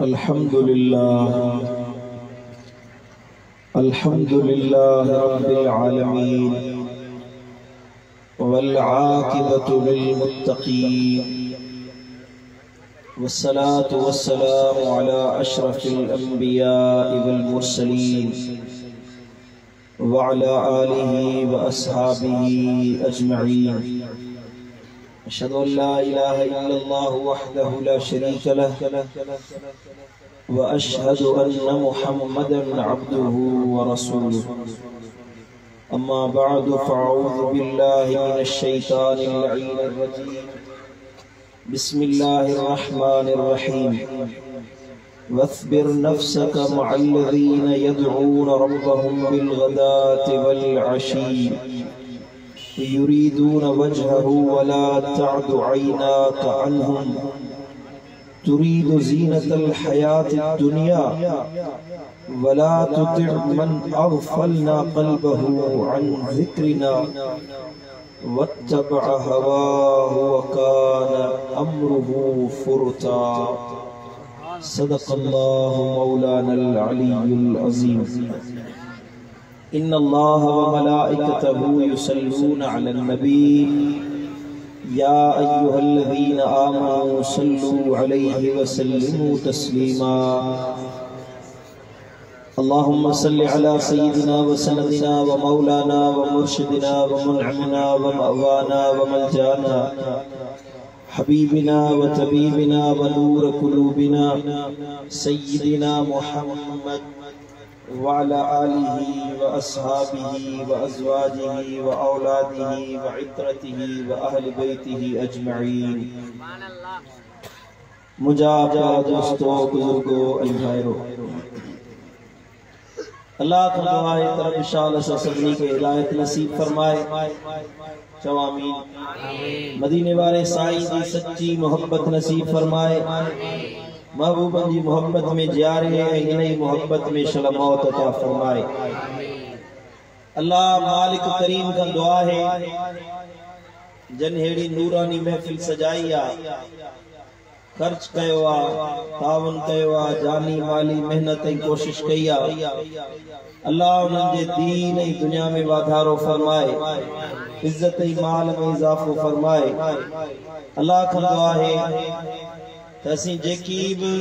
अल्हम्दुलिल्लाह रब्बिल आलमीन वल आक़िबतु लिल मुत्तक़ीन वस्सलातु वस्सलामु अला अशरफिल अंबिया'i वल मुरसलीन व अला आलिहि व अस्हाबिहि अजमईन। अशहदु अन ला इलाहा इल्लल्लाहु वहदहु ला शरीक लहु व अशहदु अन्ना मुहम्मदन अब्दुहु व रसूलुहु। अम्मा बअदु फ़अऊज़ु बिल्लाहि मिनश शैतानिर लईनिर रजीम। बिस्मिल्लाहिर रहमानिर रहीम। वस्बिर नफ्सक मअल्लज़ीन यदऊन रब्बहुम बिलग़दाति वल अशी युरीदून वजहहु वला तअदु ऐनाक अन्हुम तुरीदु ज़ीनतल हयातिद दुनिया वला तुतिअ मन अग़फ़लना क़ल्बहु अन ज़िक्रिना वत्तबअ हवाहु व कान अम्रुहु फ़ुरता। सदक़ल्लाहु मौलानल अलीयुल अज़ीम। इन्नल्लाह व मलाइकतहु युसल्लूना अलन नबी या अय्युहल्लज़ीना आमनू सल्लू अलैहि व सल्लिमू तस्लीमा। अल्लाहुम्मा सल्लि अला सय्यिदिना व सनदिना व मौलाना व मुर्शिदिना व मुनअमिना व मअवाना व मलजाना हबीबिना व तबीबिना व नूर कुलूबिना सय्यिदिना मुहम्मद व अला आलिहि व अस्हाबिहि व अज़वाजिहि व औलादिहि व इत्रतिहि व अहल बैतिहि अजमईन। मुझा प्यारे दोस्तों, बुजुर्गों, भाइयों, अल्लाह का दुआ है तरफ इंशाअल्लाह सभी के हिदायत नसीब फरमाए। चो आमीन। मदीने वाले साईं की सच्ची मोहब्बत नसीब फरमाए। महबूबन जी मोहब्बत में जारे इन्हीं मोहब्बत में शल मौत अता फरमाए। अल्लाह मालिक करीम का दुआ है जन हेड़ी नूरानी महफिल सजाई आ, खर्च कयो आ, तावन कयो आ, जानी माली मेहनत ऐं कोशिश कई आ। अल्लाह उन्हनि जे दीन ऐं दुनिया में वाधारो फरमाए, इज्जत ऐं माल में इजाफो फरमाए। अल्लाह खां दुआ है त असीं जेकी बि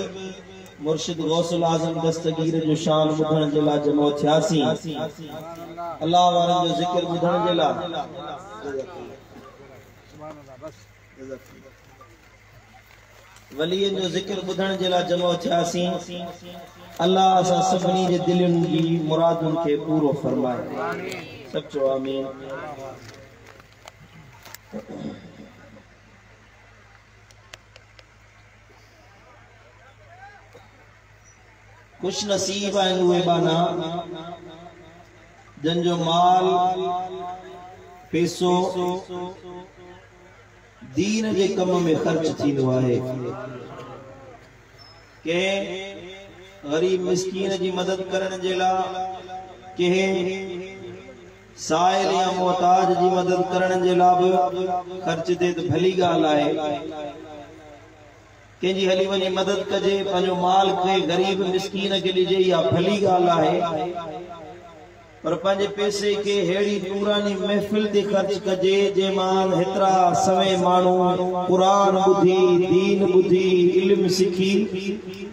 मुर्शिद गौसुल आज़म दस्तगीर जो शान ॿुधण जे लाइ जमो थियासीं, अल्लाह वारनि जो ज़िक्र ॿुधण जे लाइ वलीअ जो ज़िक्र ॿुधण जे लाइ जमो थियासीं। अल्लाह असां सभिनी जे दिलनि जी मुरादुनि खे पूरो फरमाए। सब चओ आमीन। कुछ नसीब आहिनि उहे बाना जन जो माल पैसो दीन जे कम में खर्च थींदो आहे। के गरीब मिस्कीन जी मदद करण जे लाइ, के साइल या मोहताज जी मदद करण जे लाइ बि खर्च थिए त भली ॻाल्हि आहे। कंहिंजी हली वञी मदद कजे, पंहिंजो माल के गरीब मिस्कीन खे ॾिजे, या भली ॻाल्हि आहे। पर पंहिंजे पैसे के हेड़ी नूरानी महफिल ते खर्च कजे जंहिंमां हेतिरा सवे माण्हू क़ुरान ॿुधी, दीन ॿुधी, इल्म सिखी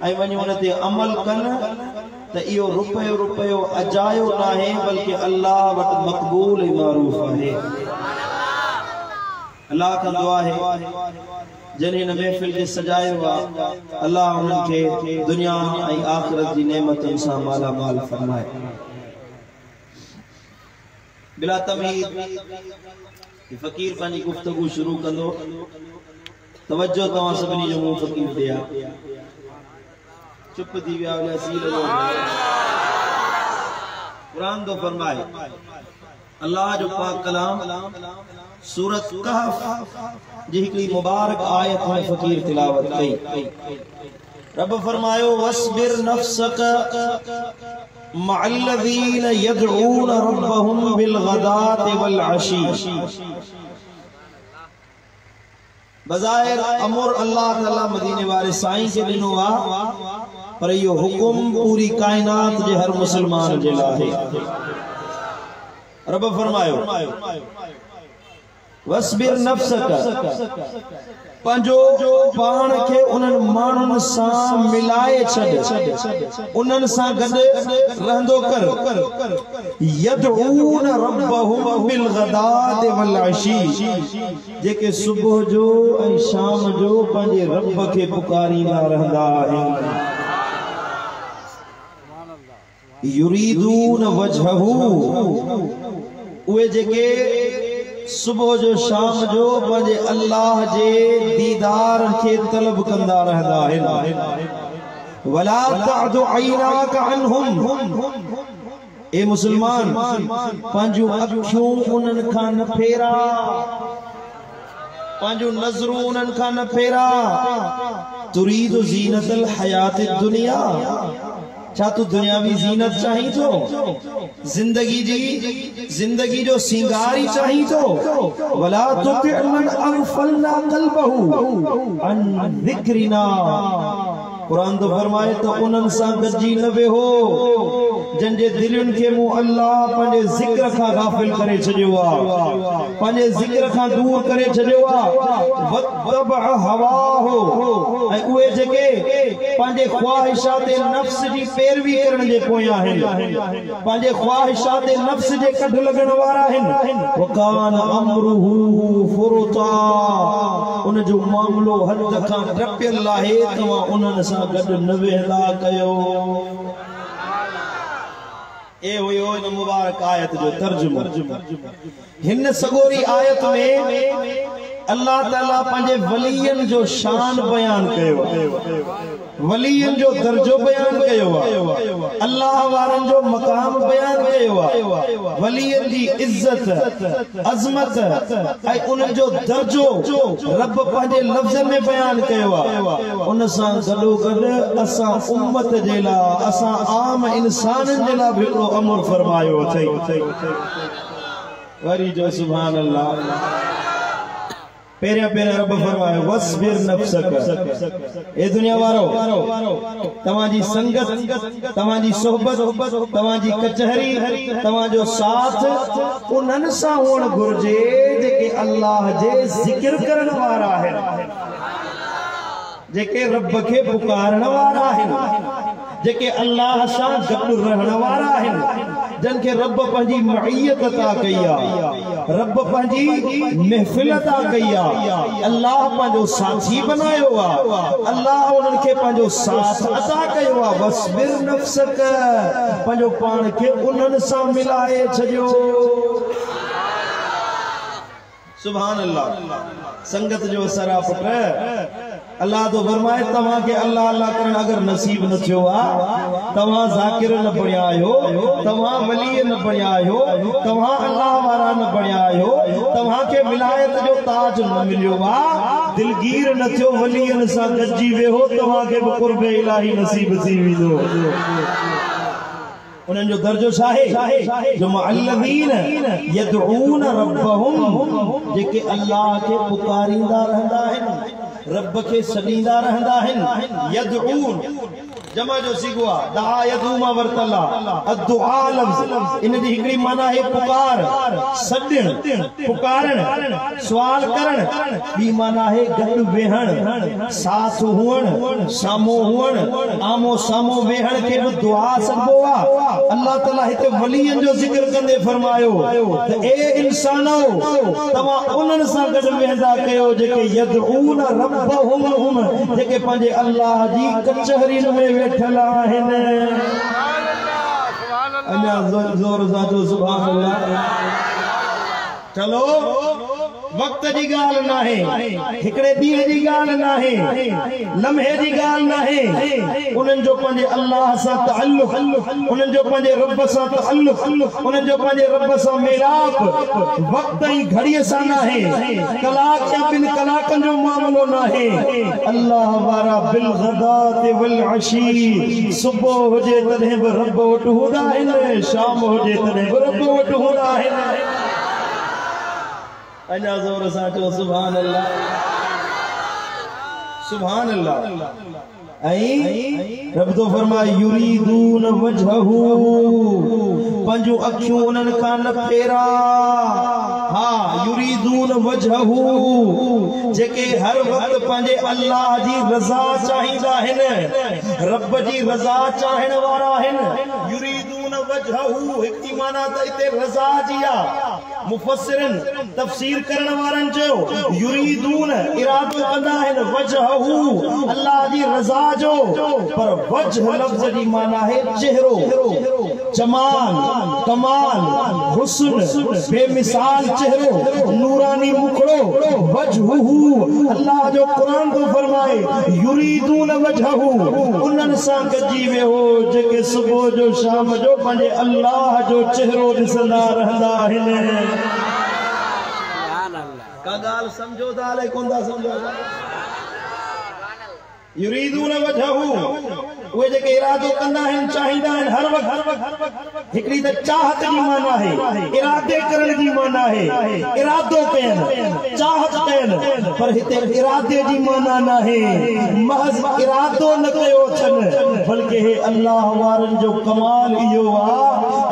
ऐं वञी उन ते अमल कनि त इहो रुपयो रुपयो अजायो न आहे, बल्कि अल्लाह वटि मक़बूल ऐं मारूफ़ आहे। अल्लाह खां दुआ है जने न महफिल के सजायो आ, अल्लाह उन्हनि खे दुनिया ऐं आख़िरत जी नेमतुनि सां माला माल फरमाए। बिला तमीद फ़कीर पंहिंजी गुफ्तगू शुरू कंदो। तवज्जो तव्हां सभिनी जो मुंहुं फ़कीर ते आ। चुप थी विया कुरान तो फरमाए। अल्लाह जो पाक कलाम सूरत कहफ जी हिकड़ी मुबारक आयत में फ़कीर तिलावत कई। रब फरमायो वस्बिर नफ्सक मअल्लज़ीन यदऊन रब्बहुम बिलग़दाति वल अशी। बज़ाहिर अमर अल्लाह ताला मदीने वाले साईं के दिनों पर यो हुकुम पूरी कायनात जे हर मुसलमान जे लाए। रब फरमायो वस्बिर नफ्सक पंजो पाण खे उन्हनि माण्हुनि सां मिलाए छॾ, उन्हनि सां गॾु रहंदो कर। यदऊन रब्बहुम बिल गदाति वल अशी, जेके सुबुह जो ऐं शाम जो पंहिंजे रब खे पुकारींदा रहंदा आहिनि। युरीदून वजहू, उहे जेके सुबह जो शाम जो पंहिंजे अल्लाह जे दीदार खे तलब कंदा रहंदा आहिनि। वला तअदु ऐनाक अन्हुम, ए मुसलमान पंहिंजूं अखियूं उन्हनि खां न फेरा, पंहिंजूं नज़रूं उन्हनि खां न फेरा। तुरीदु ज़ीनतल हयात दुनिया, छा तू दुनियावी ज़ीनत चाही तो, जिंदगी जो सिंगारी चाही तो। वला तुति मन अगफलना क़ल्बहु अन ज़िक्रिना, कुरान तो फरमाए तो उन्हनि सां गॾिजी न वेहो जंहिंजे दिलुनि खे मूं अल्लाह पंहिंजे ज़िक्र खां गाफ़िल करे छॾियो आहे, पंहिंजे ज़िक्र खां दूर करे छॾियो आहे। वत्तबअ हवाहु, ऐं उहे जेके पंहिंजे ख्वाहिशात नफ्स जी पैरवी करण जे पोयां आहिनि, पंहिंजे ख्वाहिशात नफ्स जे कढ लॻण वारा आहिनि। वकान अमरुहु फुरता, उन जो मामलो हद खां डपियल आहे, तव्हां उन्हनि सां गॾु न वेहंदा कयो। ए हुयो इन मुबारक आयत जो तर्जुमो। हिन सगोरी आयत में अल्लाह ताला पंहिंजे वलियन जो शान बयान कयो, वलियन जो दर्जो बयान कयो, अल्लाह वारन जो मकाम बयान कयो, वलियन जी इज्जत अजमत ऐं उन जो दर्जो रब पंहिंजे लफ्ज़न में बयान कयो। उन सां गॾो गॾु असां उम्मत जे लाइ, असां आम इंसाननि जे लाइ भी अमर फरमायो अथई। वरी जो सुभान अल्लाह। पहिरियां रब फरमायो वस्बिर नफ्सक, ए दुनिया वारो तव्हांजी संगत, तव्हांजी सोहबत, तव्हांजी कचहरी, तव्हांजो साथ उन्हनि सां हुअणु घुर्जे जेके अल्लाह जे ज़िक्र करण वारा आहिनि, जेके रब खे पुकारण वारा आहिनि, जेके अल्लाह सां गॾु रहण वारा आहिनि, जिन खे रब पंहिंजी मईयत अता कई आहे, रब पंहिंजी महफिल अता कई आहे, अल्लाह पंहिंजो साथी बनायो आहे, अल्लाह उन्हनि खे पंहिंजो साथ अता कयो आहे। वस्बिर नफ्सक, पंहिंजो पाण खे उन्हनि सां मिलाए छॾियो। सुभान अल्लाह। संगत जो असर आहे पुट। अल्लाह तो फरमाए तव्हां के अल्लाह अल्लाह करण अगर नसीब न थियो आहे, तव्हां ज़ाकिर न बणिया आहियो, तव्हां वली न बणिया आहियो, तव्हां अल्लाह वारा न बणिया आहियो, तव्हां के विलायत जो ताज न मिलियो आहे, दिलगीर न थियो वलियन सां गॾिजी वेहो, तव्हां के बि क़ुर्ब इलाही नसीब थी वेंदो। उन्हनि जो दर्जो छा आहे? जो मुअल्लिमीन यदऊन रब्बहुम, जेके अल्लाह के पुकारींदा रहंदा आहिनि, रब के सॾींदा रहंदा आहिनि। यदऊन जमा जो सिगो आहे, दआ यदूमा वरतला, अदुआ लफ्ज़ इन जी हिकड़ी माना है पुकार, सॾण, पुकारण, सवाल करण, ॿी माना है गॾु वेहण, साथ हुअण, साम्हूं हुअण, आमो साम्हूं वेहण खे बि दुआ सॾिबो आहे। अल्लाह ताला हिते वलियन जो ज़िक्र कंदे फरमायो त ए इंसानो तव्हां उन्हनि सां गॾु वेहंदा कयो जेके यदऊन रब्बहुम, जेके पंहिंजे अल्लाह जी कचहरियुनि में वेठल आहिनि। अञा ज़ोर सां चओ सुभान अल्लाह। चलो वक्त जी गाल ना है, हिकड़े ॾींहं जी गाल ना है, लम्हे जी गाल ना है। उन्हनि जो पंहिंजे अल्लाह सां तअल्लुक़, उन्हनि जो पंहिंजे रब सां तअल्लुक़, उन्हनि जो पंहिंजे रब सां मिलाप वक्त ऐं घड़ीअ सां ना है, कलाक या ॿिनि कलाकनि जो मामलो ना है। अल्लाह वारा बिल गदात वल अशी, सुबुह हुजे तॾहिं बि रब वटि हूंदा आहिनि, शाम हुजे तॾहिं बि रब वटि हूंदा आहिनि। अञा ज़ोर सां चओ सुभान अल्लाह। सुभान अल्लाह। रब तो फरमाए युरीदून वजहू, पंजो अखियों उन्हनि खां न फेरा। हाँ, युरीदून वजहू, जेके हर वक्त पंहिंजे अल्लाह जी रज़ा चाहींदा आहिनि, रब जी रज़ा चाहण वारा आहिनि। युरीदून वजहू हिकु माना त इते रज़ा जी आ। मुफस्सिरन तफसीर करण वारनि चयो युरीदून इरादो कंदा आहिनि वजहू अल्लाह जी रज़ा जो, पर वजह लफ्ज़ जी माना है चेहरो, जमाल, कमाल, हुस्न, बेमिसाल चेहरो, नूरानी मुखड़ो, वजहू अल्लाह जो कुरान तो फरमाए युरीदून वजहू, उन्हनि सां गॾिजी वियो जेके सुबुह जो शाम जो पंहिंजे अल्लाह जो चेहरो ॾिसंदा रहंदा आहिनि। का ॻाल्हि समझो था अलाए कोन था समझो? युरीदून वजहू उहे जेके इरादो कंदा आहिनि, चाहींदा आहिनि हर वक्त। हिकिड़ी त चाहत जी माना है, इरादे करण जी माना है, इरादो कयनि, चाहत कयनि, पर हिते इरादे जी माना न है। महज इरादो न कयो अथनि, बल्कि हे अल्लाह वारनि जो कमाल इहो आहे,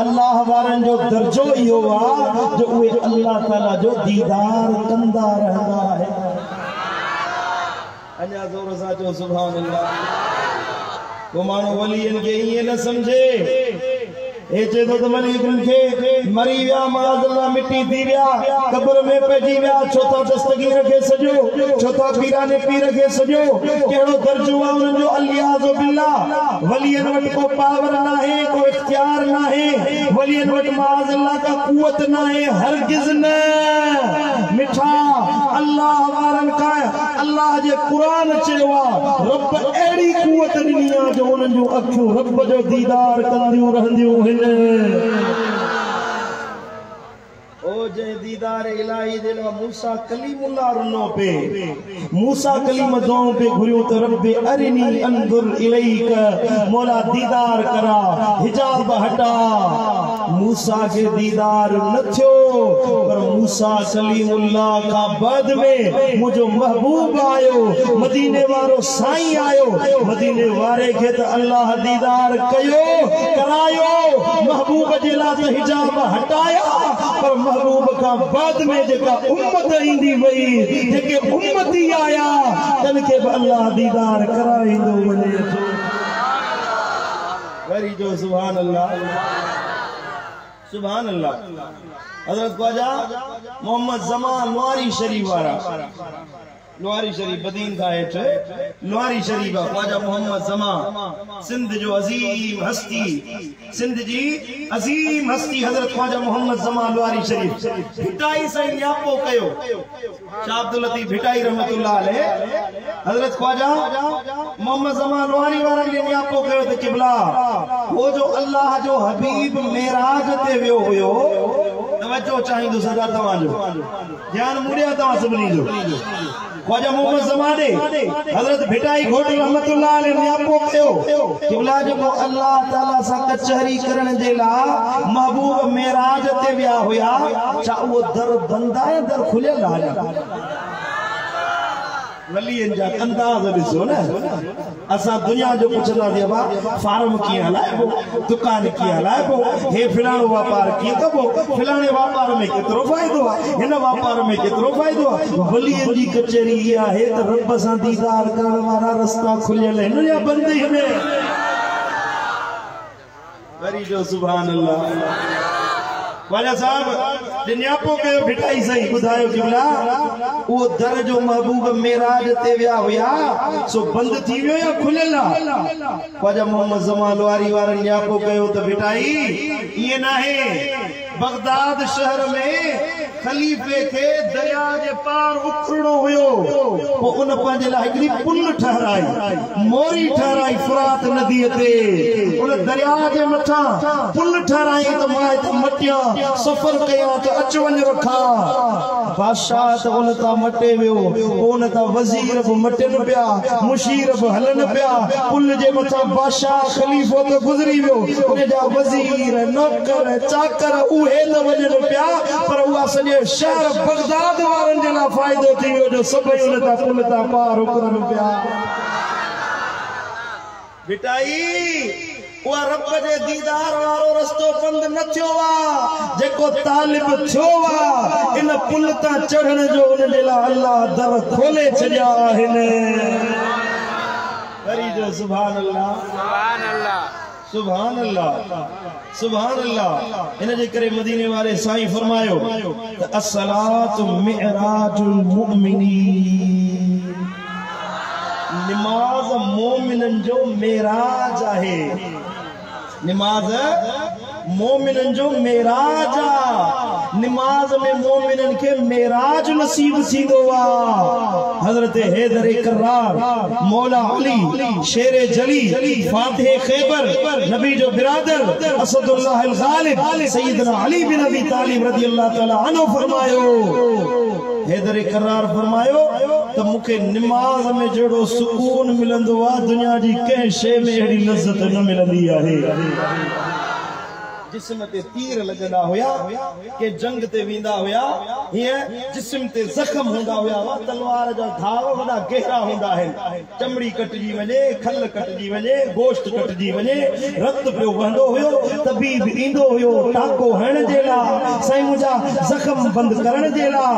अल्लाह वारनि जो दर्जो इहो आहे जो उहे अल्लाह ताला जो दीदार कंदा रहंदा आहिनि। अञा ज़ोर सां चओ सुभान अल्लाह। को माण्हू वलियनि खे ईअं न सम्झे, हे चए थो त वलियनि खे मरी विया माज़अल्लाह, मिटी थी विया, क़ब्र में पइजी विया, छो था दस्तगीर खे सॼो, छो था पीराने पीर खे सॼो, कहिड़ो दर्जो आहे उन्हनि जो। अलियाज़ु बिल्लाह, वलियनि वटि को पावर न आहे, को इख्तियार न आहे, वलियनि वटि माज़अल्लाह का कुवत न आहे, हरगिज़ न। मिठा अल्लाह वारनि खां अल्लाह जे कुरान चयो आहे रब अहिड़ी कुवत ॾिनी आहे जो उन्हनि जूं अखियूं रब जो दीदार कंदियूं रहंदियूं आहिनि। ओ जे दीदार इलाही दे मूसा कलीमुल्लाह रुनो पे, मूसा कलीम दुआओं पे घुरियो त रब्बे अरिनी अंजुर इलैक, मौला दीदार करा, हिजाब हटा। मूसा के दीदार न थियो, पर मूसा कलीमुल्लाह का बाद में मुझो महबूब आयो, मदीने वारो साईं आयो, मदीने वारे के त अल्लाह दीदार कयो करायो, महबूब जे ला त हिजाब हटाया, पर महबूब का बाद में जेका उम्मत ईंदी वई, जेके उम्मती आया, तन के अल्लाह दीदार कराईंदो वञे थो। वरी जो सुभान अल्लाह, सुभान अल्लाह। हज़रत ख्वाजा मोहम्मद ज़मान नुआरी शरीफ वारा, नुआरी शरीफ बदीन का हेठ नुआरी शरीफ ख्वाजा मोहम्मद ज़मान, सिंध जो अजीम हस्ती, सिंध जी अजीम हस्ती हज़रत ख्वाजा मोहम्मद ज़मान नुआरी शरीफ भिटाई साईं न्यापो कयो, शाह अब्दुल लतीफ भिटाई रहमतुल्लाह अलैह, हज़रत ख्वाजा मोहम्मद ज़मान नुआरी वारा ने न्यापो कयो त क़िबला वो जो अल्लाह जो हबीब मेराज ते वियो हुयो, तवज्जो चाहींदो सदा तव्हांजो, ध्यान मुड़िया तव्हां सभिनी जो। ख्वाजा मोहम्मद ज़मान हज़रत भिटाई घोट रहमतुल्लाह अलैह न्यापो कयो क़िबला जेको अल्लाह ताला सां कचहरी करण जे लाइ महबूब मेराज ते विया हुया, छा उहो दर बंद आहे, दर खुलियल आहे? वलियन जा अंदाज़ ॾिसो न। असां दुनिया जो पुछंदासीं अबा फार्म कीअं हलाइबो, दुकान कीअं हलाइबो, हे फिलाणो वापार कीअं कबो, फिलाणे वापार में केतिरो फ़ाइदो आहे, हिन वापार में केतिरो फ़ाइदो आहे। वलियन जी कचहरी इहा आहे त रब सां दीदार करण वारा रस्ता खुलियल आहिनि या बंदि आहिनि। वरी जो सुभान अल्लाह। ख्वाजा साहब न्यापो कयो भिटाई साईं ॿुधायो क़िबला उहो दर जो महबूब मेराज ते विया हुया, सो बंदि थी वियो या खुलियल आहे? ख्वाजा मोहम्मद ज़मान नुआरी वारनि न्यापो कयो त भिटाई ईअं नाहे, बगदाद शहर में खलीफे के दरिया जे पार उखड़णो हुयो, पोइ उन पंहिंजे लाइ हिकिड़ी पुल ठहराई, मोरी ठहराई फुरात नदीअ ते, उन दरिया जे मथां पुल ठहराई त मां मटिया सफ़र कया त अच वञ रखा। बादशाह त उन तां मटे वियो, उन तां वज़ीर बि मटनि पिया, मुशीर बि हलनि पिया, पुल जे मथां बादशाह खलीफ़ो त गुज़री वियो, उन जा वज़ीर नौकर चाकर उहे उहे त वञनि पिया पर उहा सॼे शहर बगदाद वारनि जे लाइ फ़ाइदो थी वियो जो सभई उन तां पुल तां पार उकरनि पिया। बिटाई उहा रब जे दीदार वारो रस्तो बंद न थियो आहे जेको तालिब थियो आहे इन पुल तां चढ़ण जो उन जे लाइ अल्लाह दर खोले छॾिया आहिनि। वरी जो सुभान अल्लाह सुभान अल्लाह सुभान अल्लाह सुभान अल्लाह। इन जे करे मदीने वाले साईं फरमायो त अस्सलातु मिअराजुल मुमिनीन, नमाज मोमिनन जो मेराज आहे। नमाज मोमिनन जो मेराज आ। नमाज में मोमिनन के मेराज नसीब थींदो आ। हजरत हैदर करार, मौला अली, शेर जली, फातिह खैबर, नबी जो बिरादर असदुल्लाह अल गालिब सैयदना अली बिन अबी तालिब रज़ियल्लाहु तआला अन्हु फरमायो, हैदर करार फरमायो त मूंखे नमाज में जहिड़ो सुकून मिलंदो आहे दुनिया जी कंहिं शइ में अहिड़ी लज़त न मिलंदी आहे। जिस्म ते तीर लगंदा हुया के जंग ते वेंदा हुया हीअं जिस्म ते जख्म हूंदा हुया वा तलवार जा घाव वॾा गहरा हूंदा आहिनि। चमड़ी कटजी वञे, खल कटजी वञे, गोश्त कटजी वञे, रत पियो वहंदो हुयो, तबीब ईंदो हुयो टाको हणण जे लाइ, साईं मुंहिंजा जख्म बंदि करण जे लाइ।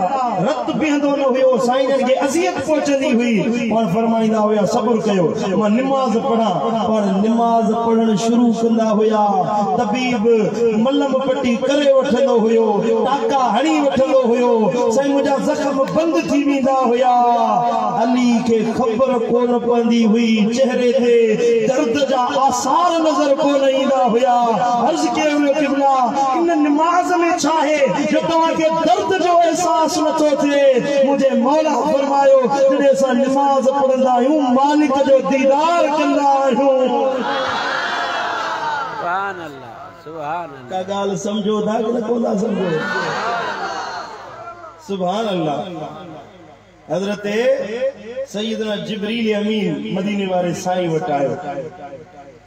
रत बीहंदो न हुयो, साईं खे अज़ियत पहुचंदी हुई और फरमाईंदा हुया सब्र कयो मां नमाज़ पढ़ां। पर नमाज़ पढ़ण शुरू कंदा हुया तबीब मलम पट्टी करे वठंदो हुयो, टाका हणी वठंदो हुयो, साईं मुंहिंजा जख्म बंद थी वेंदा हुया। अली खे ख़बर कोन पवंदी हुई, चेहरे ते दर्द जा आसार नज़र कोन ईंदा हुया। अर्ज़ कयो क़िबला इन नमाज़ में छा आहे जो तव्हांखे दर्द जो एहसास नथो थिए। मुंहिंजे मौला फरमायो जॾहिं असां नमाज़ पढ़ंदा आहियूं मालिक जो दीदार कंदा आहियूं। सुभान अल्लाह का गाल समझो था कि न कोना समझो। सुभान अल्लाह। हजरत सैयदना जिब्रील अमीन मदीने वाले साईं वटि आयो।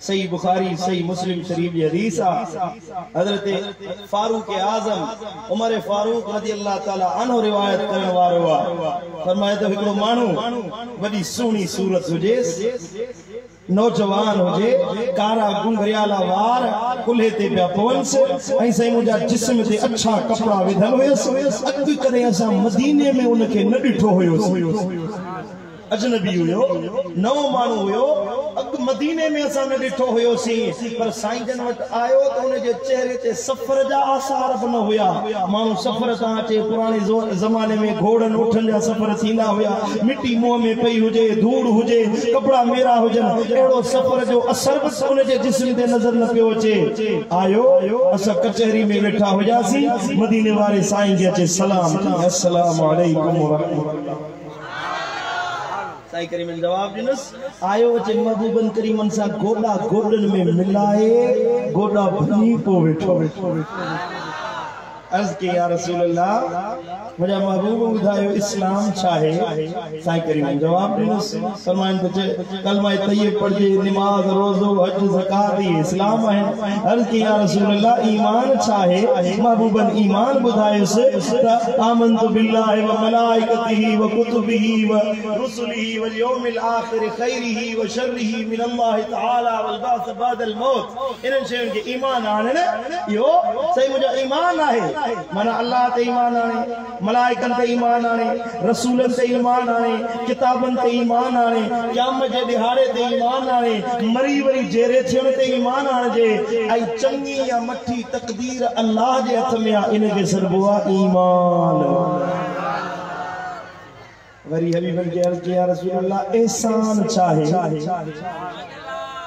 सही बुखारी सही मुस्लिम शरीफ जी हदीस आ। हजरत फारूक आजम उमर फारूक रज़ी अल्लाह ताला अन्हु रिवायत करण वारो आ। फरमाए तो हिकिड़ो माण्हू वॾी सुहिणी सूरत हुजे, नौजवान हुजे, कारा गुंगरियाला वार कुल्हे ते पिया पवनस ऐं साईं मुंहिंजा जिस्म ते अच्छा कपड़ा विधल हुयसि। अॻु कॾहिं असां मदीने में उनखे न ॾिठो हुयोसीं। अजनबी हुयो, नओं माण्हू हुयो, अॻु मदीने में असां न ॾिठो हुयोसीं। पर साईं जन वटि आयो त उनजे चेहरे ते सफ़र जा आसार बि न हुया। माण्हू सफ़र तां अचे, पुराणे ज़माने में घोड़नि ऊठनि जा सफ़र थींदा हुया, मिटी मुंहं में पई हुजे, धूड़ हुजे, कपिड़ा मेरा हुजनि, अहिड़ो सफ़र जो असर बि उनजे जिस्म ते नज़र न पियो अचे। आयो असां कचहरी में वेठा हुयासीं, मदीने वारे साईं खे अचे सलाम, अस्सलामु अलैकुम वरहमतुल्लाह। साईं करीमन जवाब ॾिनसि, आयो अचे महबूबन करीमन सां गोॾा गोॾनि में मिलाए गोॾा भञी पोइ वेठो। अर्ज़ की या रसूल अल्लाह मुंहिंजा महबूब ॿुधायो इस्लाम छा आहे। साईं करीमन जवाब ॾिनसि, फरमाइनि त कलमा तय्यब पढ़जे, नमाज़ रोज़ो हज ज़कात इस्लाम आहिनि। अर्ज़ की या रसूल अल्लाह ईमान छा आहे। महबूबन ईमान ॿुधायुसि त आमनतु बिल्लाहि व मलाइकतिही व कुतुबिही व रुसुलिही वल यौमिल आखिर खैरिही व शर्रिही मिनल्लाहि तआला वल बास बादल मौत। इन्हनि शयुनि खे ईमान आणण इहो सही मुंहिंजो ईमान आहे। माना अल्लाह ते ईमान आणे, मलाइकन ते ईमान आणे, रसूलन ते ईमान आणे, किताबन ते ईमान आणे, क़यामत जे ॾिहाड़े ते ईमान आणे, मरी वरी जेरे थियण ते ईमान आणजे, ऐं चङी या मठी तक़दीर अल्लाह जे हथ में आहे, इन खे सॾिबो आहे ईमान। वरी हबीबन खे अर्ज़ कई या रसूल अल्लाह एहसान छा आहे।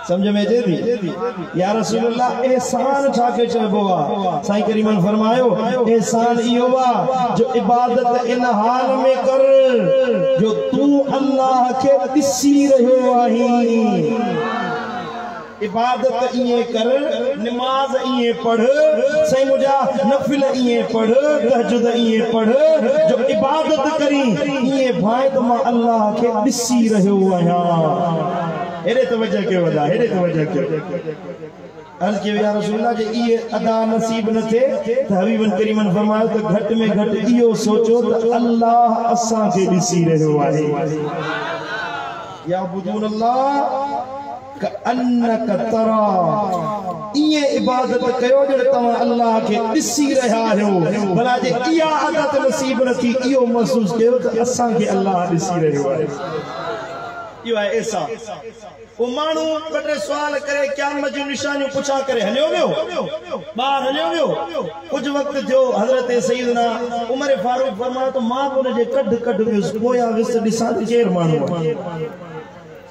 समझ में अचे थी या रसूल अल्लाह एहसान छा खे चइबो आहे। साईं करीमन फरमायो एहसान इहो आहे जो इबादत इन हाल में कर जो तू अल्लाह खे ॾिसी रहियो आहीं। इबादत इएं कर, नमाज इएं पढ़, साईं मुंहिंजा नफ़िल इएं पढ़, तहज्जुद इएं पढ़ जो इबादत करी इएं भाई त मां अल्लाह खे ॾिसी रहियो आहियां। हेरे तवज्जो कयो वदा हेरे तवज्जो कयो अर्ज के या रसूल अल्लाह जे ये अदा नसीब न थे त हबीबन करीमन फरमायो त घट में घट इयो सोचो त अल्लाह असा के दिसी रहो आहे या बुदून अल्लाह का अन्नक तरा ये इबादत कयो जड़ तवा अल्लाह के दिसी रहा हो भला जे इया आदत नसीब न थी इयो महसूस कयो त असा के अल्लाह दिसी रहो आहे यो है ऐसा वो मानू बटे सवाल करे क़यामत जी निशानी पूछा करे हलियो वियो बाहर हलियो वियो कुछ वक्त जो हजरत सैयदना उमर फारूक फरमाया तो मां को ने कढ कढ वियो पोया विस दिसा केर मानू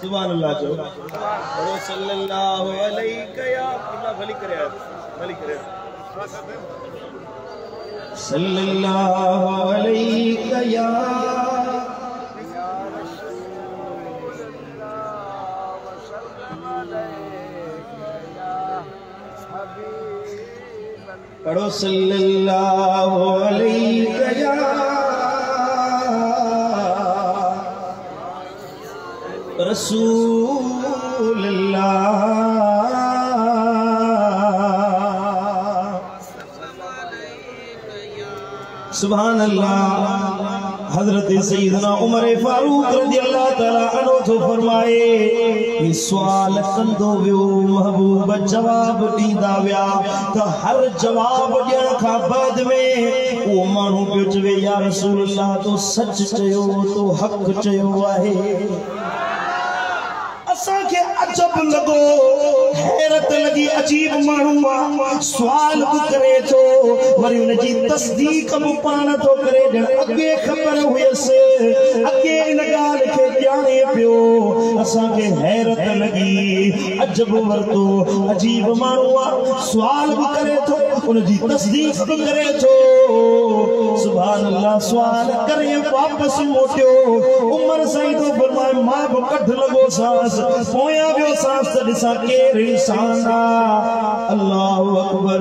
सुभान अल्लाह जो और सल्लल्लाहु अलैहि या अल्लाह भली करे सल्लल्लाहु अलैहि या पढ़ो सल्लल्लाहु अलैहि या रसूल अल्लाह सुभान अल्लाह हजरत सैयदना उमर फारूक रज़ी अल्लाह ताला अन्हु तो फरमाए ये सवाल कंदो वियो महबूब जवाब दींदा विया तो हर जवाब ॾियण खां बाद में वो माण्हू पियो चवे या रसूल अल्लाह तो सच चयो तो हक़ चयो आहे असा के अजब लगो हैरत लगी अजीब मानू सवाल करे तो वरी उन जी तस्दीक पान तो करे जण अगे खबर हुयस अगे इन गाल के जाने पियो असा के हैरत लगी अजब वरतो अजीब मानू सवाल करे तो उन जी तस्दीक करे तो सुभान अल्लाह सवाल करे वापस मोटियो उमर सईद फरमाए मां को कढ लगो सांस पोया वियो सांस त ॾिसा केर इंसान अल्लाहु अकबर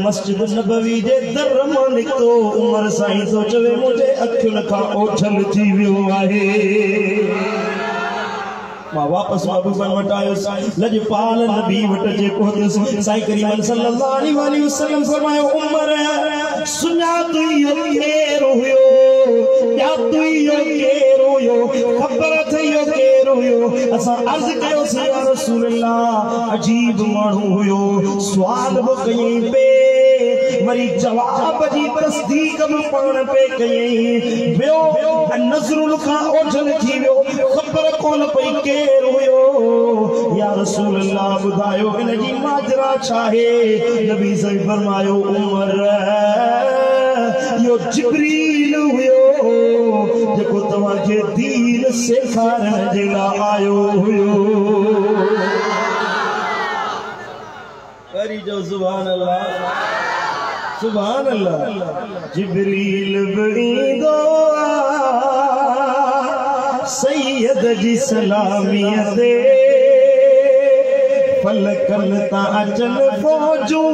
मस्जिद नबवी जे दर मां निकतो उमर साईं तो चवे मुझे अखियुनि खां ओठल थी वियो आहे मां वापस महबूबन वटायो लजपाल नबी वट जे पहुतस साईं करीम सल्लल्लाहु अलैहि वसल्लम फरमायो उमर सुना तू यो केर हुयो क्या तू यो केर हुयो खबर थई यो केर हुयो असा अर्ज कयो या रसूल अल्लाह अजीब मानू हुयो सवाल वो कई पे वरी जवाब जी तस्दीक में पाण पे कई वियो नज़रुल खां ओझल थी वियो खबर कोन पई केर हुयो या रसूल अल्लाह बुधायो इन जी माजरा छा है नबी सही फरमायो उमर यो जिब्रील हुयो जेको तवा के दीन सेखारण जे लाइ आयो हुयो करी जो सुभान अल्लाह जिब्रील बणींदो सैयद जी सलामीअ ते फलकन ता अचन फौजूं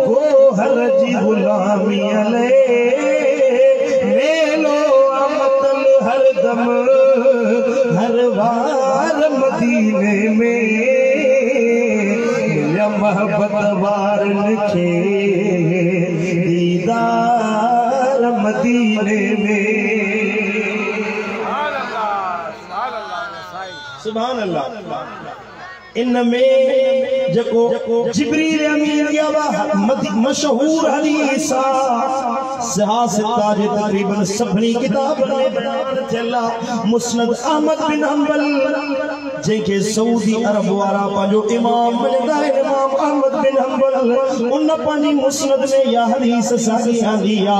गोहर जी गुलामीअ ले मेलो अमतल हर दम हर वार मदीने में मोहब्बत वारन के दीदार मदीने में सुभान अल्लाह इनमें जको जिब्रील अमीन दिया मशहूर हदीस सियासत जे तकरीबन सभनी किताब में बयान थियला मुस्नद अहमद बिन हंबल जेके सऊदी अरब वाला पांजो इमाम मलिदा इमाम अहमद बिन हंबल उन पांजी मुस्नद में या हदीस सही आंदिया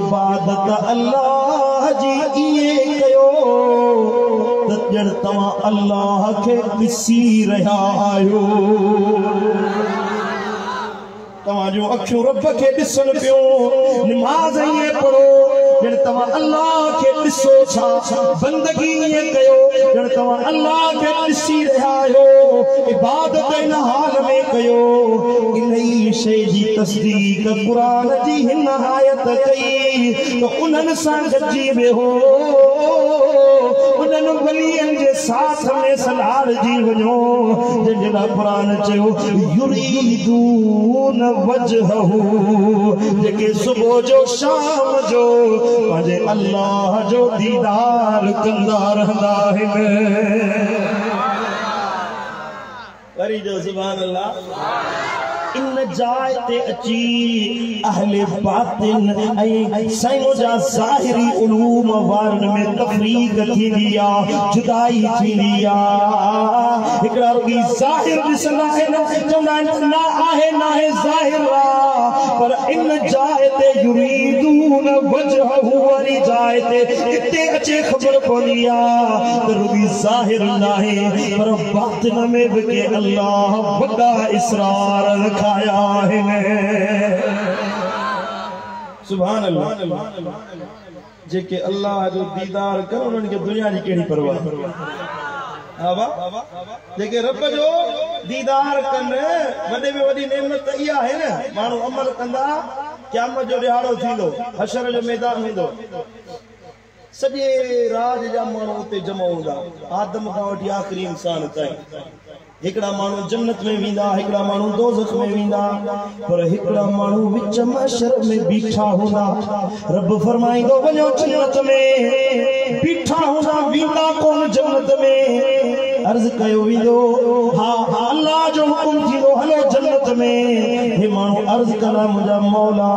इबादत अल्लाह जी ये कयो तजण तवा अल्लाह के ॾिसी रहा आयो तवा जो अखियूं रब के ॾिसन पियो नमाज ये पढ़ो जण तवा अल्लाह के ॾिसो छा बंदगी ये कयो जण तवा अल्लाह के ॾिसी रहा आयो इबादत इन हाल में कयो इन्ही शे जी तस्दीक कुरान जी हिन आयत कई तो उन्हनि सां गॾिजी वियो उन्हनि वलियनि जे साथ में सलाल जी वञो जंहिंजा क़ुरान चयो युरीदून वजहहू जेके सुबुह जो शाम जो पंहिंजे अल्लाह जो दीदार कंदा रहंदा आहिनि वरी जो सुभान अल्लाह इन जाय ते अची अहले बातिन ऐं साईं जा ज़ाहिरी उलूम वारनि में तफरीक थींदी आहे जुदाई थींदी आहे हिकिड़ा रुॻी ज़ाहिर ॾिसंदा आहिनि चवंदा आहिनि न आहे ज़ाहिर पर इन जाय ते युरीदून वजहहू वारी जाय ते हिते अचे ख़बर पवंदी आहे त रुॻी ज़ाहिर नाहे पर बातिन में बि के अल्लाह वॾा इसरार रखाया है सुभान अल्लाह जेके अल्लाह जो दीदार कर उन्हनि खे दुनिया जी कहिड़ी परवाह जेके रब जो दीदार कनि वॾे में वॾी नेमत इहा आहे न माण्हू अमल कंदा क़यामत जो ॾिहाड़ो थींदो हशर जो मैदान हूंदो सॼे राज जा माण्हू उते जमा हूंदा आदम खां वठी आख़िरी इंसान ताईं हिकड़ा माण्हू जन्नत में वेंदा हिकड़ा माण्हू दोज़ख में वेंदा पर हिकड़ा माण्हू विच महशर में बीठा हूंदा रब फरमाईंदो वञो जन्नत में बीठा हूंदा वेंदा कोन जन्नत में अर्ज़ कयो वेंदो हा अल्लाह जो हुकुम थींदो हलो जन्नत में हे माण्हू अर्ज़ कंदा मुंहिंजा मौला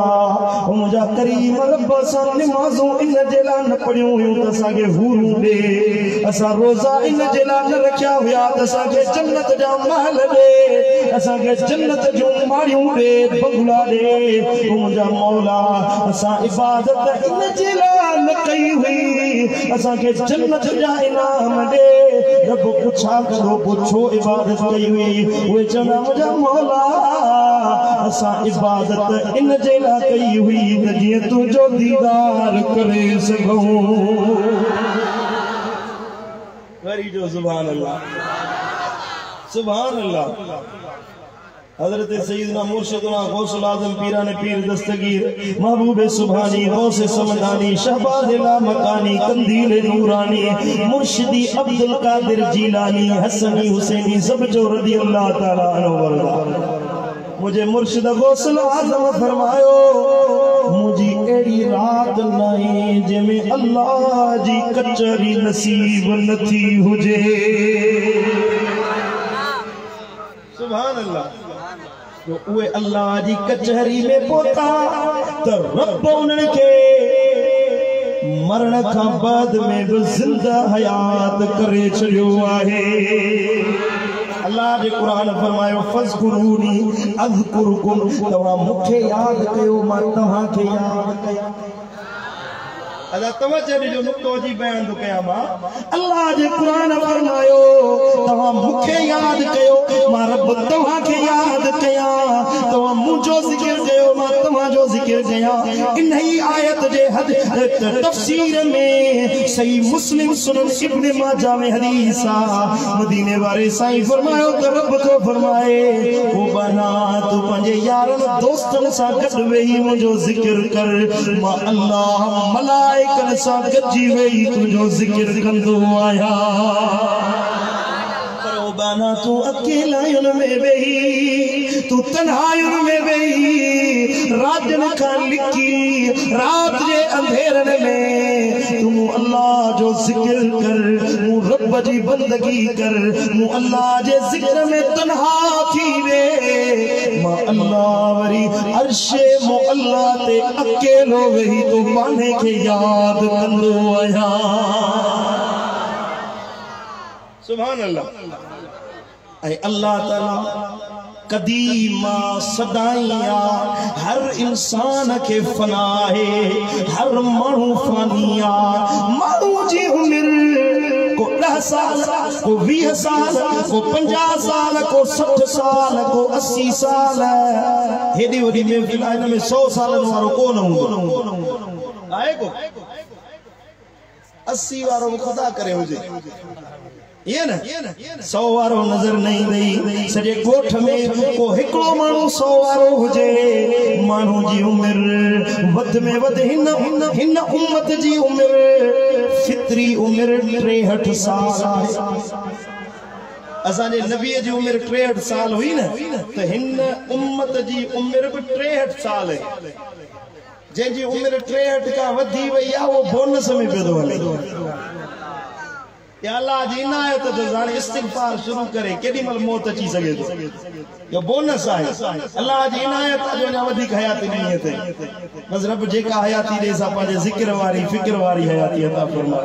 मुंहिंजा करीम रब असां निमाज़ूं इन जे लाइ न पढ़ियूं हुयूं त असांखे हूरूं ॾे असां रोज़ा इन जे लाइ न रखिया हुया त असांखे जन्नत जा महल ॾे असांखे जन्नत जूं माड़ियूं ॾे बंगला ॾे मुंहिंजा मौला असां इबादत इन जे लाइ न कई हुई असांखे जन्नत जा इनाम ॾे रब पुछा करो पुछो इबादत कई हुई उहे चवंदा मुंहिंजा मौला असां इबादत इन जे लाइ कई हुई त जीअं तुंहिंजो दीदार करे सघूं वरी जो सुभान अल्लाह सुभान अल्लाह हजरत सैयदना मुर्शिदना गौसुल आज़म पीराने पीर दस्तगीर महबूब सुभानी गौस समदानी शहबाज ला मकानी कंदील नूरानी मुर्शिदी अब्दुल कादिर जीलानी हसनी हुसैनी सब जो रज़ी अल्लाह ताला अन्हु वरदा मुझे मुर्शिद गौसुल आज़म फरमायो मुझी एड़ी रात नहीं जंहिंमें अल्लाह जी कचहरी नसीब नथी हुजे सुभान अल्लाह तो उहे अल्लाह जी कचहरी में पहुता तो रब उन्हनि खे मरण खां बाद में भी जिंदा हयात करे छॾियो आहे अल्लाह जे कुरान फरमायो फज़कुरूनी अज़कुरकुम तव्हां मूंखे याद कयो मां तव्हांखे याद कयां अल्लाह तवज्जो जो नुक्तो जी बयान तो कया मां अल्लाह जे कुरान फरमायो तव्हां मूंखे याद कयो मां रब तव्हांखे याद कया तव्हां मुंहिंजो ज़िक्र कयो मां तव्हांजो ज़िक्र कया इन ही आयत जे तफसीर में सही मुस्लिम सुनन इब्न माजा में हदीस मदीने वाले साईं फरमायो त रब तो फरमाए ओ बना तू पंहिंजे यारनि दोस्तनि सां गॾु वेही मुंहिंजो ज़िक्र कर मां अल्लाह मलाइकनि सां गॾिजी वेही तुंहिंजो ज़िक्र कंदो आहियां बाना तू अकेलायुनि में वेही तू तन्हायुनि में वेही रातनि खां लिकी रात जे अंधेरनि में तू अल्लाह जो ज़िक्र कर मूं रब जी बंदगी कर मूं अल्लाह जे ज़िक्र में तन्हा थी वे मां अल्लाह वरी अर्शे मुअल्ला ते अकेलो वेही तू पाने खे याद कंदो आहियां सुभान अल्लाह अल्लाह ताला कदीमा सदाइया हर इंसान के फना है हर मानू फानिया मानू जी उम्र को 10 साल को 20 साल को 50 साल को 60 साल को 80 साल हेडी वडी में फिलहाल में 100 साल वारो कोन हूंदो आए को 80 वारो खुदा करे हुजे ये ना 100 वारो नजर नहीं दई सजे गोठ में को हिकड़ो मानू 100 वारो हुजे मानू जी उम्र वध में वध हिन उम्मत जी उम्र फितरी उम्र 63 साल है असांजे नबी जी उम्र 63 साल हुई ना तो हिन उम्मत जी उम्र भी 63 साल है जंहिंजी उम्र 63 का वधी वई आहे वो बोनस में पियो थो हले या अल्लाह जी इनायत तो जाने इस्तिगफार शुरू करे केडी मल मौत अची सके तो यो बोनस है अल्लाह जी इनायत जो ना वधिक हयाती नहीं है बस रब जेका हयाती दे सा पाजे जिक्र वारी फिक्र वारी हयाती अता फरमा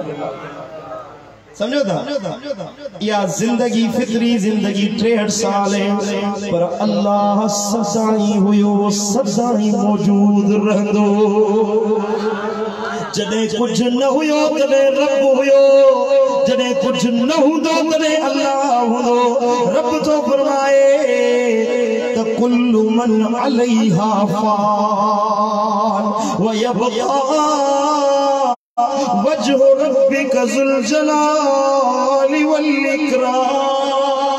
समझो था या जिंदगी फितरी जिंदगी 63 साल है पर अल्लाह सदाई हुयो सदाई मौजूद रहंदो जदे कुछ न हुयो तदे रब हुयो जदे कुछ न हुंदो तदे अल्लाह हुंदो रब तो फरमाए त कुल्लु मन अलैहा फान व यबका वजह रब्बिका ज़ुल जलाली वल इकराम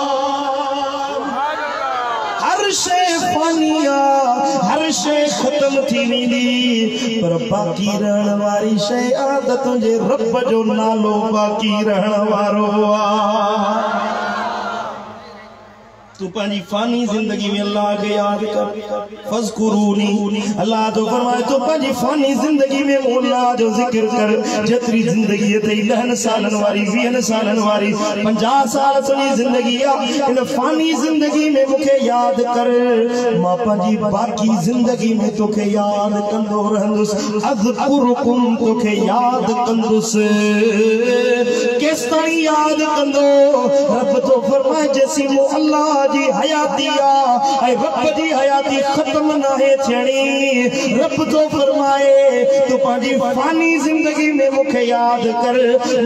हर शय फानिया हर शय खत्म थी वेंदी पर बाकी रहण वारी शय आदत जे रब जो नालो बाकी रहण वारो आ तू पानी फानी जिंदगी में अल्लाह के याद कर फज़कुरूनी अल्लाह तो फरमाए तो पानी फानी जिंदगी में मौला जो जिक्र कर जतरी जिंदगी ते 10 सालन वारी 20 सालन वारी 50 साल तुनी जिंदगी आ इन फानी जिंदगी में मुखे याद कर मां पांजी बाकी जिंदगी में तोखे याद कंदो रहंदुस अज़कुरुकुम तोखे याद कंदुस किस ताईं याद कंदो रब तो फरमाए जैसी मो अल्लाह जी हयाती आ रब जी हयाती खत्म ना है थियणी रब तो फरमाए तू पांजी फानी जिंदगी में मुखे याद कर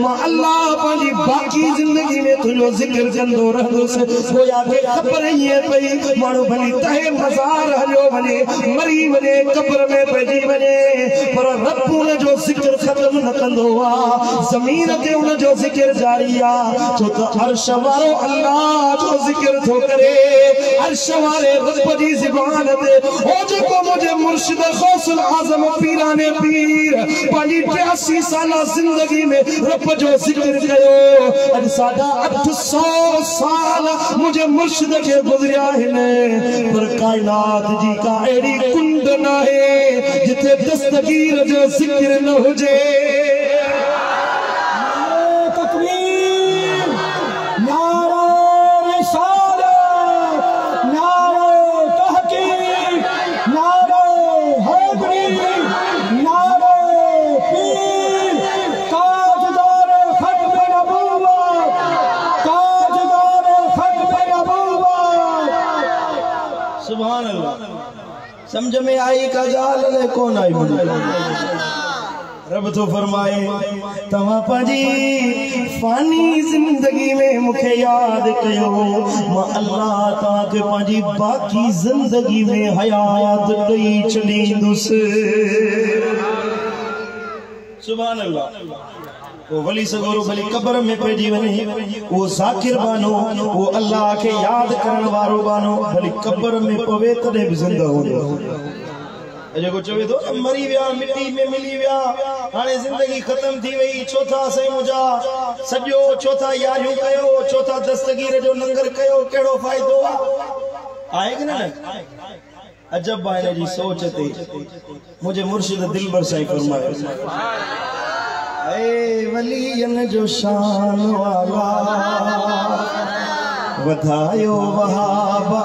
मां अल्लाह पांजी बाकी जिंदगी में तुझो जिक्र कंदो रहंदुस गोया के खबर ये पई मानो भली तहे मजार हलो वने मरी वने कब्र में पजी वने पर रब उन जो जिक्र खत्म न कंदो आ जमीन ते उन जो जिक्र जारी आ छो तो अर्श वारो अल्लाह जो जिक्र थो करे अर्श वाले रब जी ज़ुबान ते ओ जो मुझे मुर्शिद गौसुल आज़म पीराने पीर पानी 83 साल जिंदगी में रब जो जिक्र कयो अज साडा 800 साल मुझे मुर्शिद के गुजरिया है पर कायनात जी का एड़ी कुंड ना है जिथे दस्तगीर जो जिक्र न होजे समझ में आई का जाल ले कौन आई रब तो फरमाए तवा पाजी फानी जिंदगी में मुखे याद कयो मां अल्लाह ताके पाजी बाकी जिंदगी में हयात दई चलींदुस सुभान अल्लाह वो वली सगोरो भली कब्र में पेजी वने वो जाकिर बानो वो अल्लाह के याद करण वारो बानो भली कब्र में पवे तदे भी जिंदा होंदो अजे को चवे तो मरी विया मिट्टी में मिली विया हाने जिंदगी खत्म थी वई चौथा सही मुजा सजो चौथा यारियो कयो चौथा दस्तगीर जो लंगर कयो केड़ो फायदो आए कि ना अजब बाने जी सोच ते मुझे मुर्शिद दिलबर साईं फरमाए ए वलियन जो शान वाला वधायो वहाबा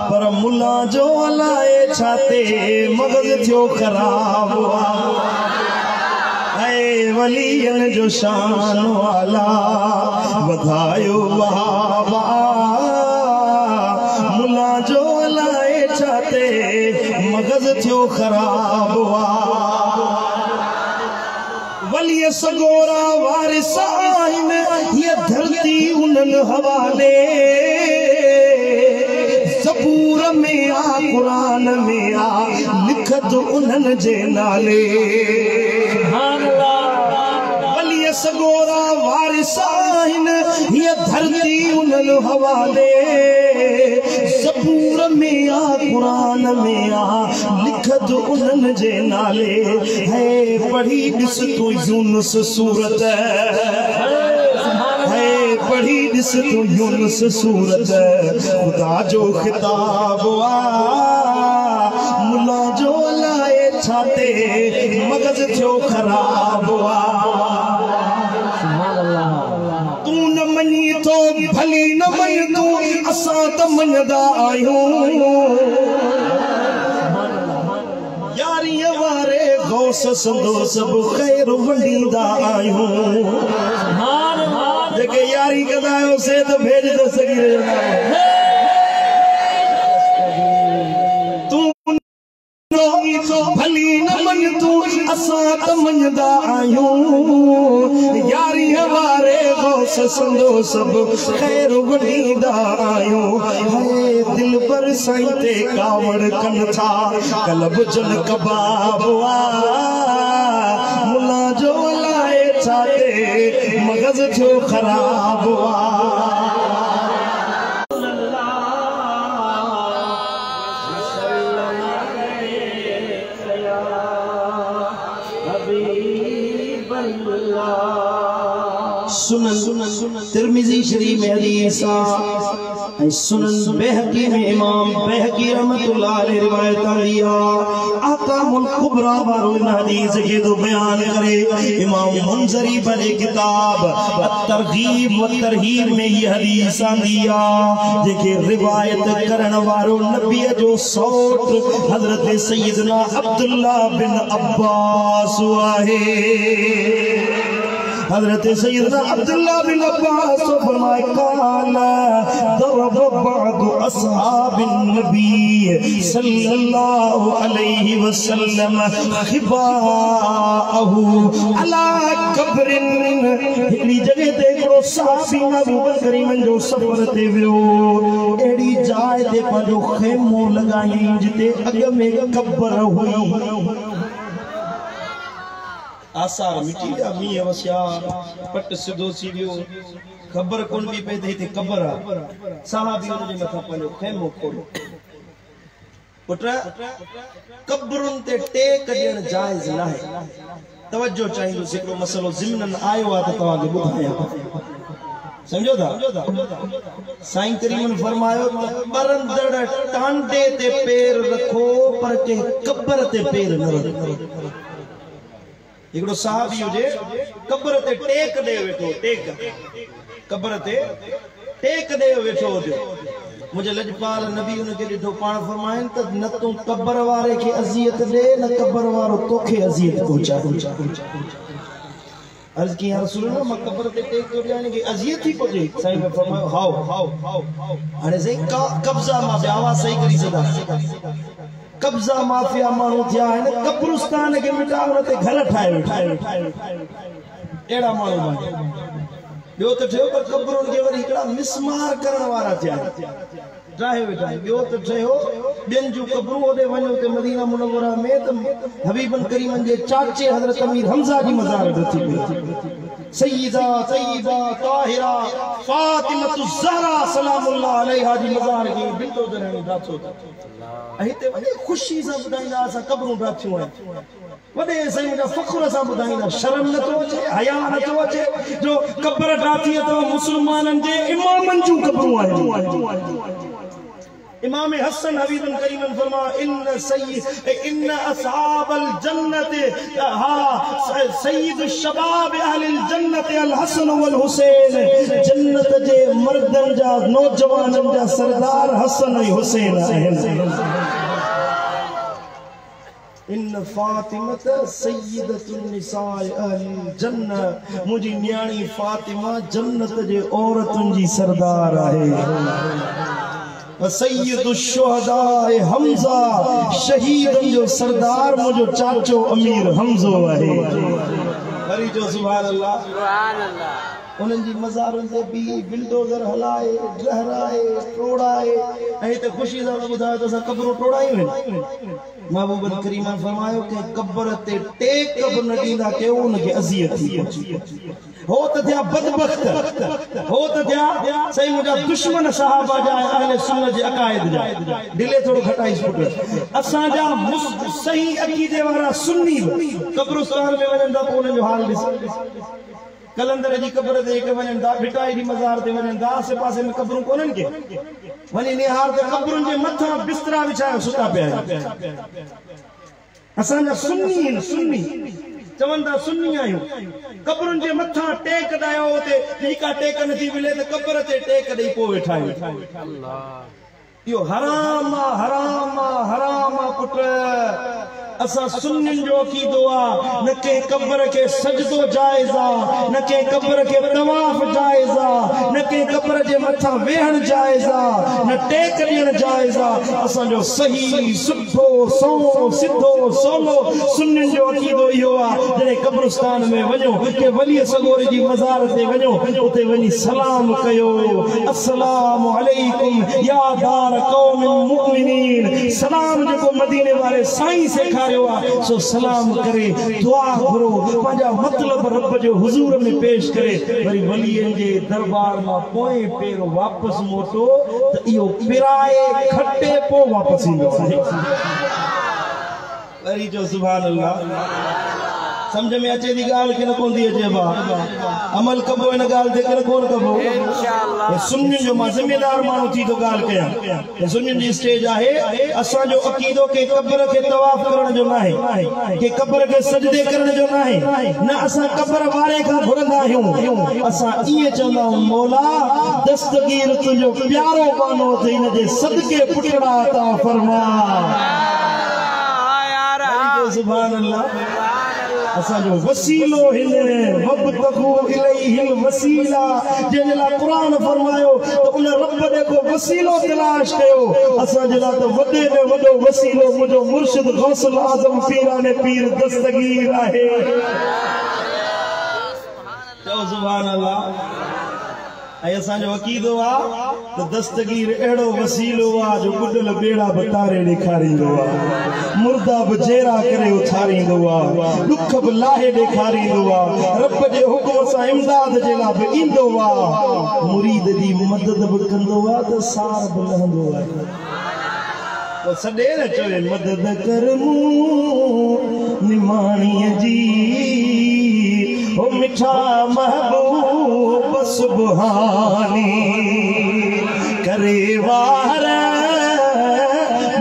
पर मुला जो अलाए छाते मगज थियो खराब ए वलियन जो शान वाला वधायो वहाबा मुला जो अलाए छाते मगज थियो खराब वलिय सगोरा वारिस आइन ये धरती उनन हवाले ज़बूर में आ कुरान में आ लिखत उनन जे नाले सुभान अल्लाह वलिय सगोरा सगोरा वारिसान ये धरती उनन हवाले ज़बूर में आ कुरान में आ लिखत उनन जे नाले है पढ़ी दिस तो यूनुस सूरत है पढ़ी दिस तो यूनुस सूरत खुदा जो खिताब मुला जो लाए छाते मगज जो खराब तू न मनी तो भली न मन तू असा त मनदा आयूं यारी वारे गौस संदो सब खैर वंडीदा आयूं जेके यारी कदायो से तो भेज दो सगी भली न मन तू असा त मनदा आयूं यारी वारे गौस संदो सब खैर वडीदा आयूं है दिल पर साईं ते कावड़ कन था कलब जन कबाब मुला जो लाए छाते मगज जो खराब सुनन तिरमिज़ी शरीफ में हदीस है सुनन बहकी में इमाम बहकी रहमतुल्लाह अलैहि रिवायत दिया अहकामुल कुबरा वारो हदीस के तो बयान करे इमाम मुंजरी बने किताब at-तरगीब व तरहीब में ये हदीस दिया जेके रिवायत करन वारो नबी जो सौत हजरत सैयदना अब्दुल्लाह बिन अब्बास आहे हज़रत सैयदना अब्दुल्लाह बिन अब्बास फरमाए काला दरब बअदु अस्हाबिन नबी सल्लल्लाहु अलैहि वसल्लम खिबाअहु अला कब्रिन हिकड़ी जगह ते हिकड़ो सहाबी अबू बकर जो सफर ते वियो एड़ी जाइ ते पंहिंजो खेमो लॻाई जिते अॻ में कब्र हुई आसार मिटी जा मी वसिया पट सिधो सीवियो खबर कोन भी पे थे कब्र सहाबी उन जे मथा पनो खेमो खोलो पुत्र कब्रुन ते टेक ॾियण जायज न है तवज्जो चाहिए हिकिड़ो मसलो ज़िमनन आयो आ त तवा के बुधाया समझो था साईं करीमन फरमायो बरंदड़ टांडे ते पैर रखो पर के कब्र ते पैर न रखो एकड़ो साहबी हुजे कब्र ते टेक दे वेठो टेक कब्र ते टेक दे वेठो हुजे मुझे लजपाल नबी उनके ॾिठो पाण फरमाइन त न तू कब्र वारे के अज़ियत दे न कब्र वारो तोखे अज़ियत पहुंचाए अर्ज की या रसूल अल्लाह मैं कब्र ते टेक तो ॾियां की अज़ियत ही पहुंचे साईं ने फरमायो हाओ हाणे सही कब्जा मा आवाज सही करी सदा कब्जा माफिया मानू थिया है न कब्रिस्तान के मिटाव ते घर ठाए एड़ा मानू बियो तो थियो पर कब्रुन के वरी एकड़ा मिसमार करण वारा थिया ठाहे वेठा बियो तो थियो बेन जो कब्रू ओदे वणो ते मदीना मुनव्वरा में त हबीबन करीमन जे चाचे हजरत अमीर हमजा जी मजार थी सय्यदा तय्यबा ताहिरा फातिमा ज़हरा सलामुल्लाह अलैहा जी मजार की बिंतो दरणी दातो अहिते वडे खुशी से बुधाईंदा असा कब्रूं ठाथियूं आहिनि वडे साईं जा फख्र से बुधाईंदा शर्म न तो अचे हया न तो अचे जो कब्र ठाथी तो मुसलमानन जे इमामन जूं कब्रूं आहिनि इमाम हसन हबीबन करीमन फरमा इन असहाबल जन्नत सय्यद शबाब अहलिल जन्नत अल हसन वल हुसैन जन्नत जे मर्दन जा नौजवानन जा सरदार हसन और हुसैन आहिनि इन फातिमत सय्यदतुन निसाए अहलिल जन्नत मुजी न्याणी फातिमा जन्नत जे औरतुन जी सरदार आहे सय्यदुश शुहदाए हमजा शहीदन जो सरदार मुझो चाचो अमीर हमजो आहे हरी जो सुभान अल्लाह उन्हनि जी मज़ारुनि ते बि बिल्डोज़र हलाए डहराए टोड़ाए ऐं त ख़ुशी सां ॿुधायो त असां क़बरूं टोड़ायूं आहिनि। महबूब करीम फरमायो कि क़बर ते टेक बि न ॾींदा कयो उनखे अज़ियत थी पहुची। हो त थिया बदबख्त, हो त थिया सही मुंहिंजा दुश्मन सहाबा जा अहले सुन्नत जे अक़ाइद जा दिले थोड़ो घटाइस पुट। असांजा सही अक़ीदे वारा सुन्नी क़ब्रिस्तान में वञनि था पोइ उन्हनि जो हाल ॾिस। कलंदर जी क़बर ते वञनि था, भिटाई जी मज़ार ते वञनि था, आसे पासे में क़बरूं कोन्हनि के वञी निहार ते क़बरुनि जे मथां बिस्तरा विछायो सुता पिया आहिनि। असांजा सुन्नी सुन्नी चवनि था सुन्नी आहियूं, क़बरुनि जे मथां टेक ॾायो ते ठीका टेक नथी मिले त क़बर ते टेक ॾेई पोइ वेठा आहियूं। इहो हराम हराम हराम पुट। असां सुन्नियुनि जो अक़ीदो आहे न के क़बर के सजदो जाइज़ आहे, न के क़बर के तवाफ़ जाइज़ आहे, न के क़बर जे मथां वेहण जाइज़ आहे, न टेक ॾियण जाइज़ आहे। असांजो सही सुठो सोनो सिधो सोलो सुन्नियुनि जो अक़ीदो इहो आहे। जॾहिं क़ब्रिस्तान में वञो के वली सगोर जी मज़ार ते वञो उते वञी सलाम कयो, अस्सलामु अलैकुम या दार कौम मुमिनीन। सलाम जेको मदीने वारे साईं सेखारियो सो सलाम करे दुआ घुरो, पंहिंजा मतलब रब जो हुजूर में पेश करे वरी वलियन जे दरबार मां पोइ पेरो वापस मोटो त इहो पिराए खटे पो वापस ईंदो आहे। वरी जो सुभान अल्लाह। समझ में अचे थी गाल के न कोन थी अचे बा अमल कबो इन गाल ते के न कोन कबो इंशाअल्लाह। सुन्नियुनि जो मां जिम्मेदार माण्हू थी तो गाल कयां। सुन्नियुनि जी स्टेज आहे असां जो अक़ीदो के क़बर के तवाफ करण जो न आहे, के क़बर के सजदे करण जो न आहे, न असां क़बर वारे खां घुरंदा आहियूं। असां इहे चवंदा आहियूं मौला दस्तगीर तुंहिंजो प्यारो बानो थे इन जे सदके पुटड़ा अता फरमा। सुभान अल्लाह। असांजो वसीलो हिन वब्तगू इलैहिल वसीला जंहिंजे लाइ क़ुरान फरमायो त उन रब ॾेखो वसीलो तलाश कयो। असांजे लाइ त वॾे में वॾो वसीलो मुंहिंजो मुर्शिद गौसुल आज़म पीराने पीर दस्तगीर आहे। चओ सुभान अल्लाह। ऐं असांजो अक़ीदो आहे त दस्तगीर अहिड़ो वसीलो आहे जो ॿुॾल बेड़ा बि तारे ॾेखारींदो आहे, मुर्दा बि जहिड़ा करे उथारींदो आहे, ॾुख बि लाहे ॾेखारींदो आहे, रब जे हुकुम सां इमदाद जे लाइ बि ईंदो आहे, मुरीद जी मदद बि कंदो आहे त सार बि लहंदो आहे। सॾे न चवे मदद कर मूं निमाणीअ जी ओ मिठा महबूब सुबहानी करे वार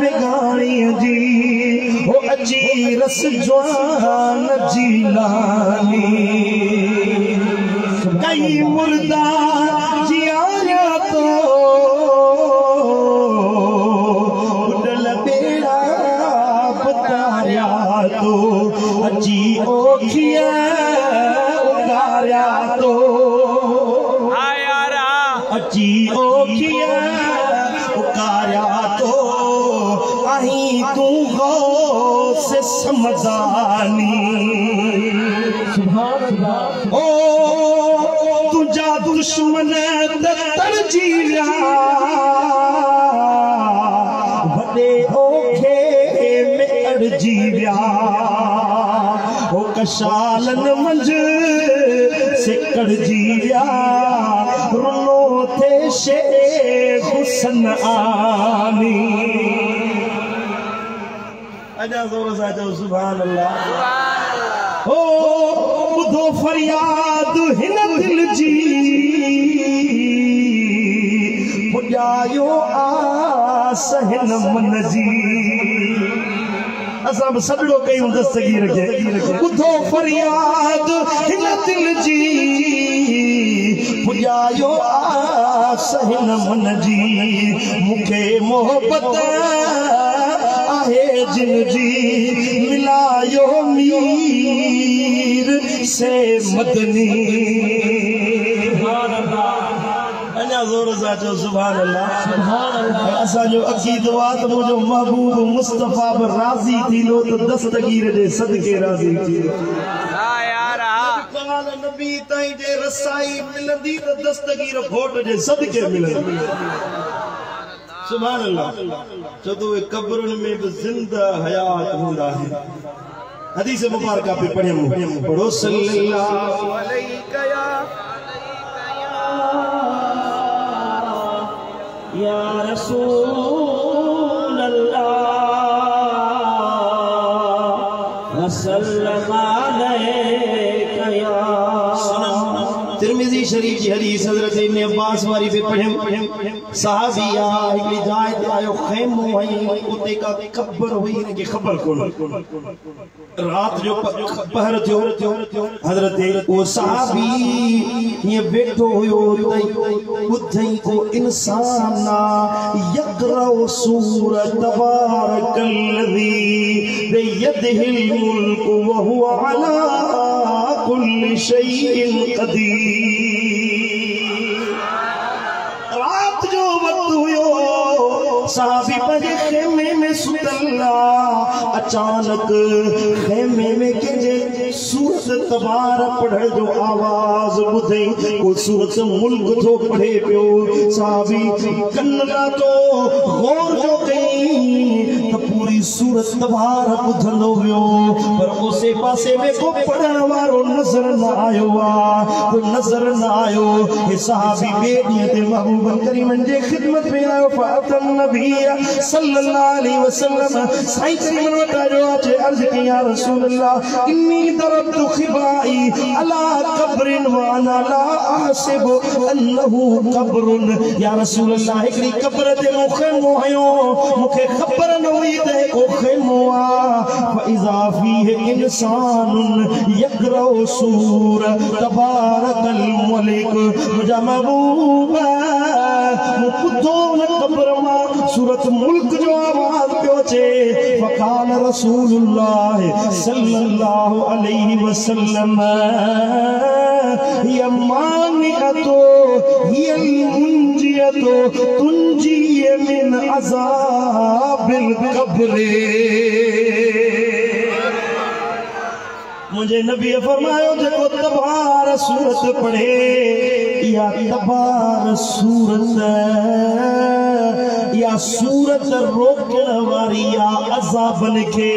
बेगाणीअ जी ओ अची रस जवान जीलानी कई मुर्दा जियाया तो उडल बेड़ा बताया तो अची ओखिया तो अची ओखिया उकारिया तो आही तू गौस समदानी। ओ तुझा दुश्मन तरजी विया वॾे ओखे में अड़जी विया ओ कशालन मंझ सिकड़जी विया रुनो थे शेख हुसन आमी। अजा ज़ोर सां चओ सुभान अल्लाह। ओ ॿुधो फरियाद हिन दिल जी पुॼायो आस हिन मन जी। असां बि सॾड़ो कयूं दस्तगीर खे ॿुधो फरियाद हिन दिल जी पुॼायो आस हिन मन जी मूंखे मोहबत आहे जिन जी मिलायो मीर से मदनी। अञा ज़ोर सां चओ सुभान अल्लाह। असांजो अक़ीदो आहे त मुंहिंजो महबूब मुस्तफ़ा बि राज़ी थींदो त दस्तगीर जे सदके राज़ी थींदो। नबी जिताई जे रसाई मिलंदी त दस्तगीर घोट जे सदके मिलंदी सुभान अल्लाह छो तो कब्रन में भी जिंदा हयात हुंदा है हदीस मुबारक पे पढ़ो सल्लल्लाहु अलैहि या रसूल अल्लाह वसल्लम अलैका या तिरमिज़ी शरीफ की हदीस हजरत इब्न अब्बास वारी पे पढ़े सहाबी हिकड़ी जाय ते आयो खैमो हई उते का कब्र हुई ने के खबर कोन रात जो पहर थियो हजरत वो सहाबी ये बैठो हुयो तई बुधई को इंसान यक़रा सूरत तबारकल्लज़ी बियदिहिल मुल्क व हुवा अला कुल्लि शैइन क़दीर रात जो वक्त हुयो साहबी पंहिंजे खेमे में सुतला अचानक खेमे में के सूरत तबारक पढ़ण जो आवाज ॿुधई को सूरत मुल्क थो पढ़े पियो साहबी कन ला तो गौर जो कई त पूरी सूरत तबारक ॿुधंदो वियो पर उसे पासे में को पढ़ण वारो नज़र न आयो कोई नज़र न आयो हे साहबी ॿिए ॾींहं ते महबूब करीम जे ख़िदमत में आयो फ़ातन नबी सल्लल्लाहु अलैहि वसल्लम साईं करीम वटि आयो आहे अर्ज़ कई या रसूल अल्लाह इन्नी दरबतु खिबाई अला क़ब्रिन व अना ला अहसिब अन्नहु क़ब्रुन या रसूल अल्लाह हिकड़ी क़ब्र ते मूंखे मोहयो मूंखे ख़बर न हुई त को खेमो आ फइज़ा फीहि इंसानुन यक़रा सूर तबारकल मलिक मुंहिंजा महबूब ॿुधो न क़ब्र मां सूरत मुल्क जो आवाज पियो अचे फ़क़ाल रसूलुल्लाह सल्लल्लाहु अलैहि वसल्लम हिय मानिअतो हियल मुंजियतो तुंजी मिन अज़ाबिल क़ब्र मुझे नबी फरमायो जेको तबार सूरत पढ़े या तबार सूरत या सूरत रोकण वारी या अज़ाबन के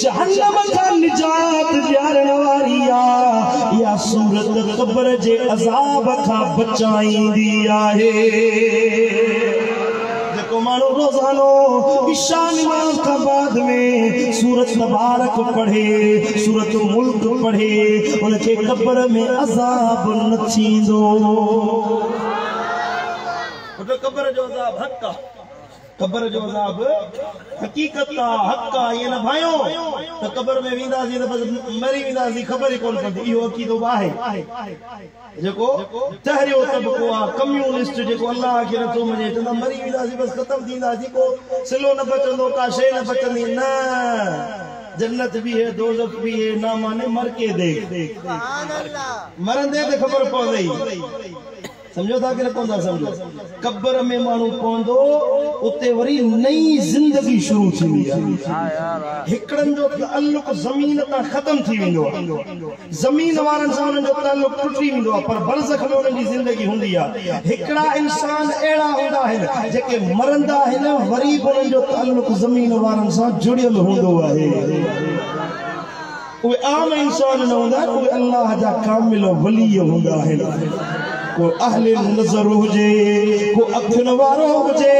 जहन्नम का निजात ॾियारण वारी या सूरत क़ब्र जे अज़ाब खां बचाईंदी आहे मानो रोजानो इशा नमाज का बाद में सूरत तबारक पढ़े सूरत मुल्क पढ़े उनके कब्र में अज़ाब न थींदो तो कब्र जो अज़ाब हक़ कब्र जो अज़ाब हकीकत का हक़ ये न भायो तो कब्र में वेंदासीं तो बस मरी वेंदासीं खबर ही कोन पवंदी इहो अक़ीदो आहे जेको तहरियो तबको आ कम्युनिस्ट जेको अल्लाह खे नथो मञे चवंदा मरी वेंदासीं बस ख़त्म थींदासीं को सिलो न बचंदो का शइ न बचंदी न जन्नत भी है दोज़ख भी है ना माने मर के देख मरंदे ते ख़बर पवंदी समझो था कि न पवंदा समझो कब्र में माण्हू पवंदो उते वरी नई जिंदगी शुरू थींदी आहे हिकड़न जो ताल्लुक ज़मीन तां ख़त्म थी वेंदो आहे ज़मीन वारन सां उन्हनि जो ताल्लुक टुटी वेंदो आहे पर बरज़ख में उन्हनि जी ज़िंदगी हूंदी आहे हिकड़ा इंसान अहिड़ा हूंदा आहिनि जेके मरंदा आहिनि वरी बि उन्हनि जो ताल्लुक ज़मीन वारन सां जुड़ियल हूंदो आहे उहे आम इंसान न हूंदा उहे अल्लाह जा कामिल वली हूंदा आहिनि को अहले नज़र हुजे को अखियुनि वारो हुजे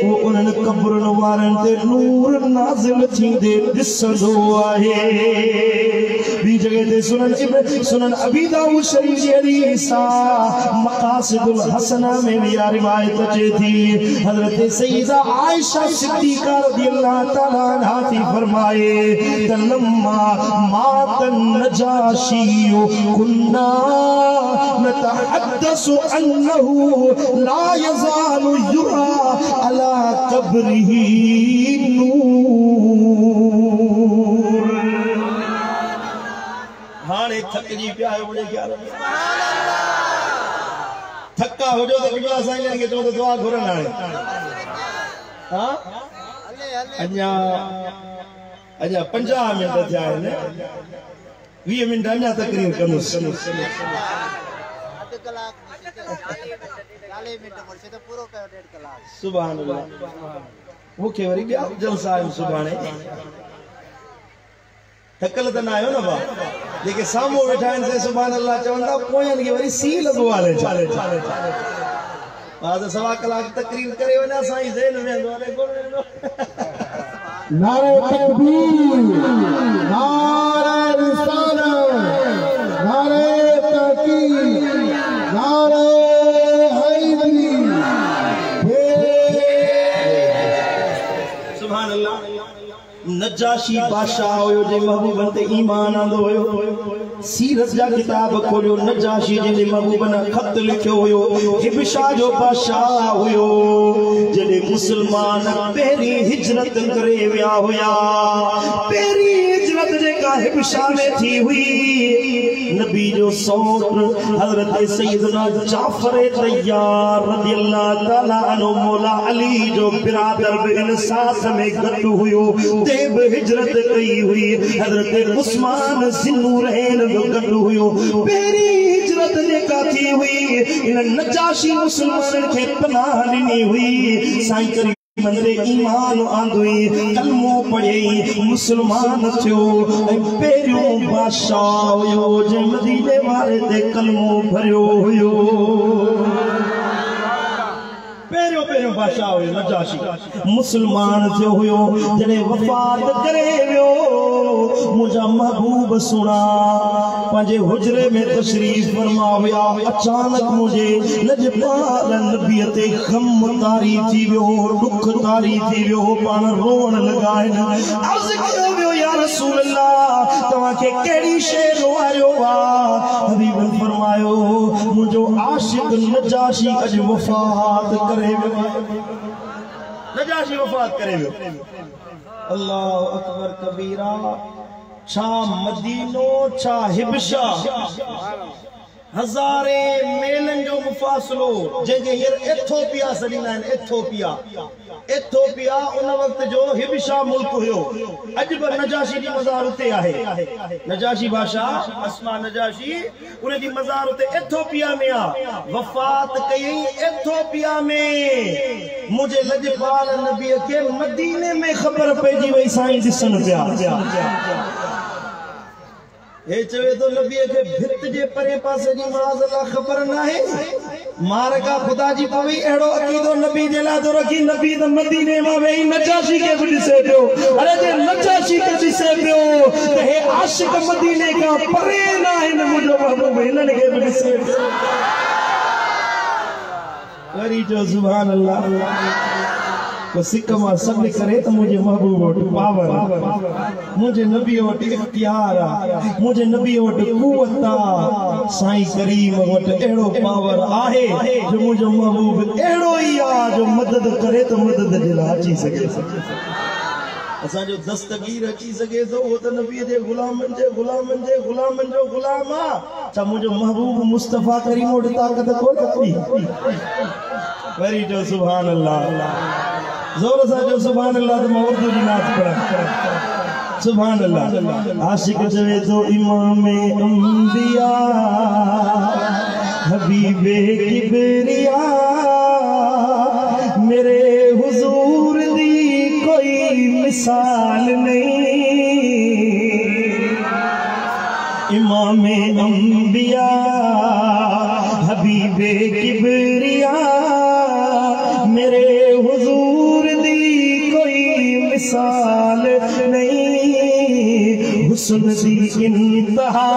वो उन्हनि कब्रनि वारनि ते नूर नाज़िल थींदे ॾिसंदो आहे ॿी जगह ते सुनन अबी दाऊद शरीफ जी हदीस मक़ासिदुल हसना में भी रिवायत अचे थी हज़रत सय्यदा आयशा सिद्दीक़ा रज़ियल्लाहु तआला अन्हा थी फरमाए तलम्मा मातन नजाशी कुन्ना नतहद्दसु अन्नहु ला यज़ालु युरा अला कब्रिही नूर हाणे थकजी पिया आहियो मुंहिंजे ख्याल में थका हुजो त किबला साईं खे चओ त दुआ घुरनि हाणे हा अञा 50 मिंट थिया आहिनि 20 मिनट अञा तकरीर कंदुसि। सुभान अल्लाह। मूंखे वरी ॿिया जलसा आहिनि सुभाणे। थकल त न आहियो न भाउ? जेके साम्हूं वेठा आहिनि से सुभान अल्लाह चवंदा, पोयनि खे वरी सी लॻो आहे। हा त सवा कलाक तकरीर करे वञा साईं ज़हन वेंदो आहे। नारे तकबीर, नारे रिसालत, नारे तहकीर, नारे हैदरी। सुभान अल्लाह। नजाशी बादशाह हुयो जे महबूबन ते ईमान आंदो हुयो। सीरत जा किताब खोलियो, नजाशी जे महबूबन खत लिखियो हुयो। हिबशा जो बादशाह हुयो जॾहिं मुसलमान पहिरीं हिजरत करे विया हुया। पहिरीं हिजरत जेका हिबशा में थी हुई, नबी जो सौट हजरत सैयदना जाफर तैयार रज़ियल्लाहु ताला अन्हु मौला अली जो बिरादर बि इन साथ में गॾु हुयो। देव हिजरत कई हुई। हजरत उस्मान ज़िन्नूरैन जो गॾु हुयो। पहिरीं हिजरत जेका थी हुई, इन नजाशी मुसलमाननि खे पनाह ॾिनी हुई। साईं करीम मंदे ईमान आंदुई, कलमो पढ़ई, मुसलमान थियो। ऐं पहिरियों बादशाह हुयो जे मदीने वारे ते कलमो भरियो हुयो। पहिरियों बादशाह हुयो नजाशी, मुसलमान थियो हुयो। जॾहिं वफ़ात करे वियो, मुंहिंजा महबूब सुणा पंहिंजे हुजरे में तशरीफ़ फरमा हुया। अचानक मुंहिंजे लजपाल नबीअ ते गम तारी थी वियो, दुख तारी थी वियो। पाण रोअण लॻा आहिनि। अर्ज़ कयो वियो, या रसूल अल्लाह, तव्हांखे कहिड़ी शइ रोआयो आहे? हबीबन फरमायो, मुंहिंजो आशिक़ नजाशी अॼु वफ़ात करे वियो। नजाशी वफ़ात करे वियो। अल्लाह अकबर कबीरा। छा मदीनो, छा हिबशा, हज़ारे मेलन जो मुफ़ासिलो, जंहिंखे हींअर एथोपिया सॾींदा आहिनि। एथोपिया उन वक़्त जो हिबशा मुल्क हुयो। अॼु बि नजाशी जी मज़ार उते आहे। नजाशी बादशाह अस्मा नजाशी, उन जी मज़ार उते एथोपिया में आहे। वफ़ात कयई एथोपिया में। मुंहिंजे लजपाल नबीअ खे मदीने में ख़बर पइजी वई। साईं ॾिसनि पिया। हे चवे तो नबी के भित जे परे पासे जी माज़अल्लाह खबर ना है। मारका खुदा जी पवी एड़ो अकीदो नबी जे ला तो रखी। नबी त मदीने में वेई नजाशी के भी दिसे पियो। अरे जे नजाशी के दिसे पियो ते हे आशिक मदीने का परे ना है। मुझो महबूब हिनन के भी दिसे पियो। वरी जो सुभान अल्लाह। को सिकमा सब करे तो मुझे महबूब वट पावर, मुझे नबी वट इख्तियार, मुझे नबी वट कुव्वत। साईं करीम वट एड़ो पावर आहे जो मुझो महबूब एड़ो ही आ जो मदद करे तो मदद दिला अची सके। असा जो दस्तगीर अची सके तो वो तो नबी जे गुलामन जे जो गुलाम आ। छा मुझो महबूब मुस्तफा करीम वट ताकत को नथी? वरी जो सुभान अल्लाह। जोर से जो सुभान अल्लाह। तो मैं उर्दू की नात पढ़ा। सुभान अल्लाह। आशिक चवे तो इमाम अंबिया हबीबे किबरिया, मेरे हुजूर दी कोई मिसाल नहीं। इमाम अंबिया हबीबे किबरिया, मेरे हुजूर दी कोई मिसाल नहीं। हुस्न दी इंतहा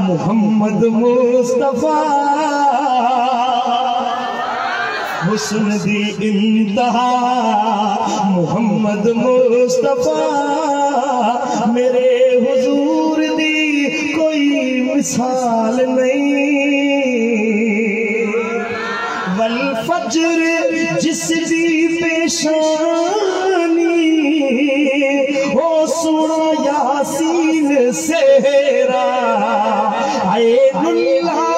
मोहम्मद मुस्तफा, हुस्न दी इंतहा मोहम्मद मुस्तफा, मेरे हुजूर दी कोई मिसाल नहीं। वल फज्र जिसदी पेशानी, हो सुना यासीन सेहरा। आए दुल्हा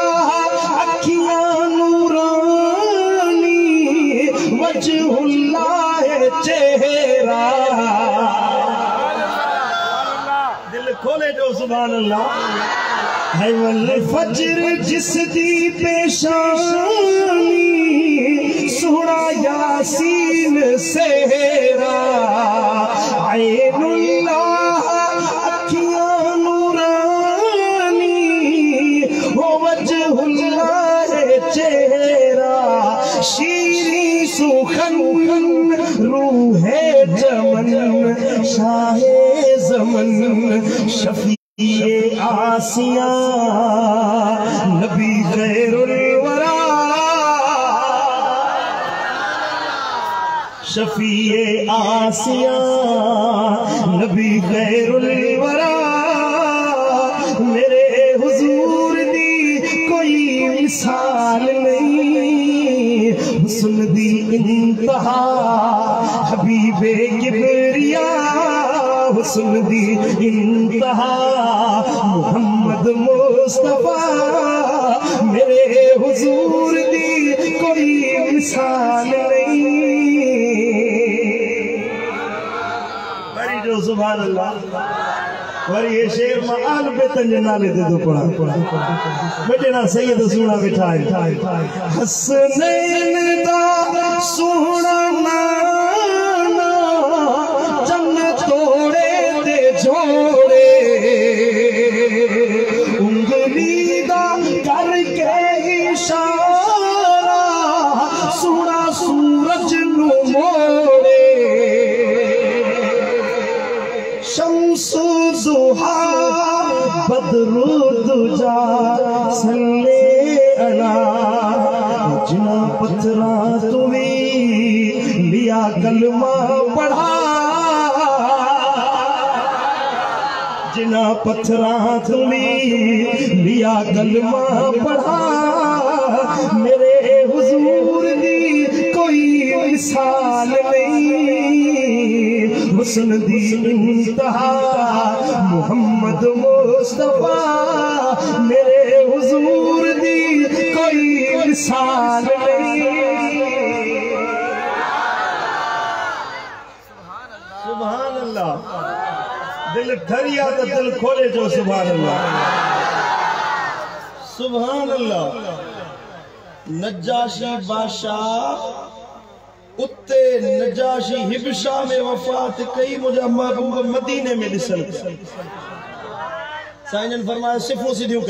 अखियां नूरानी, वजहुल्लाह चेहरा। दिल खोले जो सुभान है वल फजर जिस दी पेशानी सोना यासीन सेहरा ऐनुल्लाह अखियां नूरानी हो वजहुल्लाह चेहरा शीरी सुखन रूहे चमन शाहे ज़मन शफीए आसिया नबी खैरुल वरा शफीए आसिया नबी खैरुल वरा मेरे हुजूर दी कोई मिसाल नहीं हुस्न दी इंतहा हबीबे किबरिया हुस्न दी इंतहा मोहम्मद मुस्तफा मेरे हुजूर दी कोई मिसाल नहीं। बड़ी जो सुभान अल्लाह और ये शेर माल पे तंजे नाले दे दो पड़ा बेटे ना सैयद सुना बिठाए हसनैन दा सोना नाना जन तोड़े दे जोड़े उंगली दा करके इशारा सोना सूरज नु मोड़े शम्सु ज़ुहा बदरु दुजा सल्ले अला जिना पत्थरा तुम्ही लिया कलमा पढ़ा जिना पत्थरा तुम्ही लिया कलमा पढ़ा मेरे हुजूर दी कोई मिसाल नहीं हुस्न दी इंतहा मोहम्मद मुस्तफा मेरे हुजूर दी कोई मिसाल नहीं। सुभान अल्लाह दिल ठरिया तो दिल खोले जो सुभान अल्लाह सुभान अल्लाह। नज्जाशी बादशाह उत्ते नजाशी हिबशा में वफात कई मुझे महबूब मदीने में दिसल साईं फरमाया सिफू सिधियूं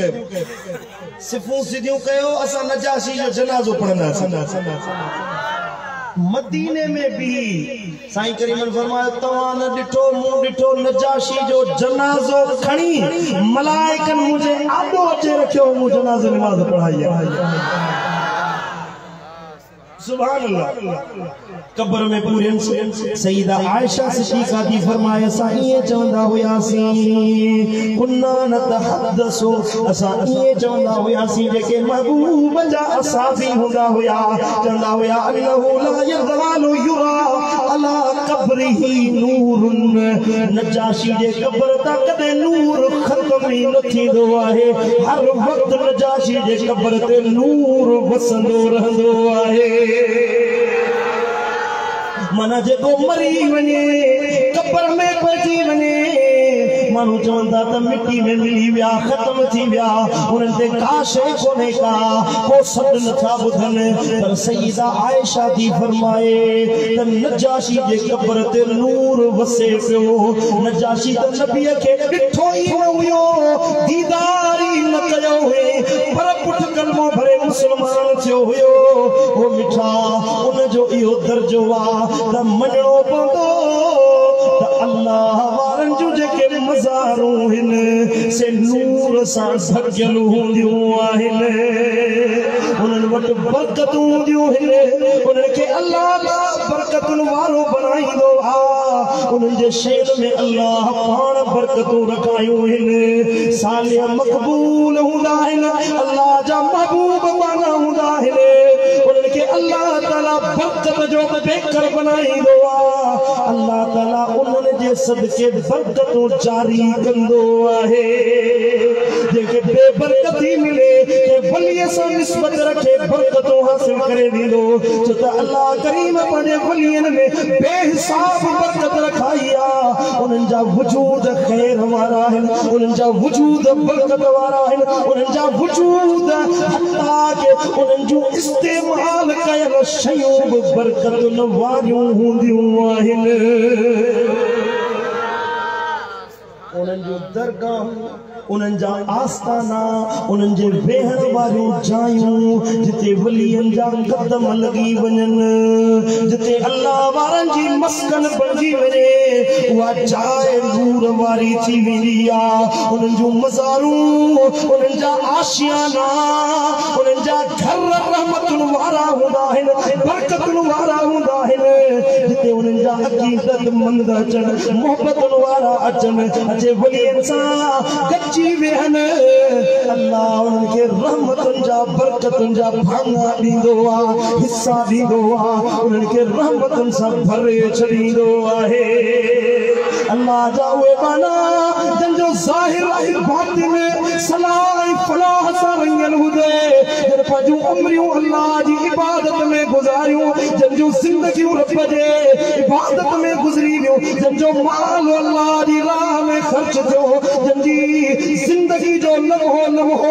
कयो असा नजाशी जो जनाजो पढ़ंदा मदीने में भी साईं करीमन फरमाया तवां न डिठो मूं डिठो नजाशी जो जनाजो खणी मलाइकन मुझे आडो अचे रखियो मूं जनाजो नमाज पढ़ाई सुभान अल्लाह। कब्र में पूरे सईदा आयशा सिद्दीक़ा दी फरमाया साईं चवंदा हुयासीं कुन्ना नतहद्दसु असा ये चवंदा हुयासीं जेके महबूब जा असाबी हुंदा हुया चवंदा हुया अल्लाहु ला यज़ालु युरा अला कब्रिही नूरुन नजाशी जे कब्र ता कदे नूर खत्म ही न थींदो आहे हर वक्त नजाशी जे कब्र ते नूर वसंदो रहंदो आहे मना जेको मरी वने कब्र में पहुंची वने मानू चवंदा त मिट्टी में मिली विया खत्म थी विया उन्हनि ते का शइ कोन्हे का को सॾ नथा ॿुधन पर सईदा आयशा थी फरमाए त नजाशी जे कब्र ते नूर वसे पियो नजाशी त नबीअ खे ॾिठो ई न हुयो दीदार ई न कयो हुए पर पुठ कलमो भरे मुस्लमान थियो हुयो ओ मिठा उन जो इहो दर्जो आहे त मञणो पवंदो त अल्लाह वारनि जूं जेके मज़ारूं आहिनि से नूर सां ढकियल हूंदियूं आहिनि उन्हनि वटि बरकतूं हूंदियूं आहिनि उन्हनि खे अल्लाह बरकतुनि वारो बणाईंदो आहे उन्हनि जे शेर में अल्लाह पाण बरकतूं रखायूं आहिनि सालिया मक़बूल हूंदा आहिनि अल्लाह जा महबूब माना हूंदा आहिनि उन्हनि खे अल्लाह ताला बरकत जो बेकर बनाईंदो आहे अल्लाह ताला उन्हनि जे सदके बरकतूं जारी कंदो आहे जेके बेबरकती मिले के वलीअ सां निस्बत रखे बरकतों हासिल करे दींदो छो त अल्लाह करीम पंहिंजे वलीअनि में बेहिसाब बरकत रखाई आहे उन्हनि जा वजूद ख़ैर वारा आहिनि उन्हनि जा वजूद बरकत वारा आहिनि उन्हनि जा वजूद हत्ता के उन्हनि जूं इस्तेमाल कयल शयूं बि बरकतुनि वारियूं हूंदियूं आहिनि उन्हनि जूं दरगाहूं उन्हनि जा आस्थाना उन्हनि जे वेहण वारियूं जायूं जिते वलियनि जा कदम लॻी वञनि जिते अल्लाह वारनि जी मस्कन बणिजी वञे उहा जाइ नूर वारी थी वेंदी आहे उन्हनि जूं मज़ारूं उन्हनि जा आशियाना उन्हनि जा घर रहमतुनि वारा हूंदा आहिनि बरकतुनि वारा हूंदा आहिनि जिते उन्हनि जा अक़ीदतमंद अचनि मोहबतुनि वारा अचनि अचे वलियनि सां गॾिजी वेहनि अल्लाह उन्हनि खे रहमतुनि जा बरकतुनि जा भाङा ॾींदो आहे हिसा ॾींदो आहे उन्हनि खे रहमतुनि सां भरे छॾींदो आहे अल्लाह जा उहे बाना जंहिंजो ज़ाहिर ऐं बातिन सलाह ऐं फलाह सां रंगियल हुजे जिन पंहिंजूं उमिरियूं अल्लाह जी इबादत में गुज़ारियूं जंहिंजूं ज़िंदगियूं रब जे इबादत में गुज़री वियूं जंहिंजो माल अल्लाह जी राह में ख़र्च थियो जंहिंजी ज़िंदगी जो लम्हो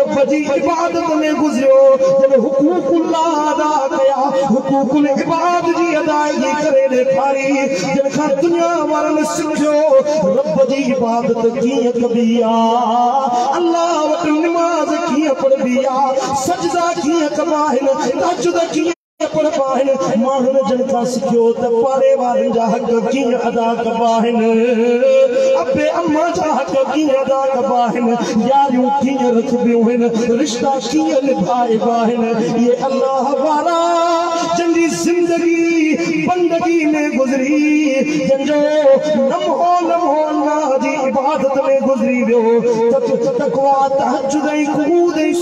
रब जी इबादत में गुज़रियो जब हुकूकुल्लाह अदा कया हुकूकुल इबाद जी अदायगी करे ॾेखारी जिन खां दुनिया वारनि सिखियो रब जी इबादत कीअं कबी आहे अल्लाह वटि निमाज़ कीअं पढ़बी आहे सजदा कीअं कबा आहिनि तहज्जुद कीअं पढ़बा आहिनि माण्हुनि जिन खां सिखियो त पाड़े वारनि जा हक़ कीअं अदा कबा आहिनि अबे अम्मा जा हक़ कीअं अदा कबा आहिनि यारियूं कीअं रखबियूं आहिनि रिश्ता कीअं निभाइबा आहिनि इहे अल्लाह वारा जंहिंजी ज़िंदगी बंदगी में गुज़री जंहिंजो लम्हो लम्हो अल्लाह जी इबादत में गुज़री वियो तक़वा तहज्जुद ऐं क़ुऊद ऐं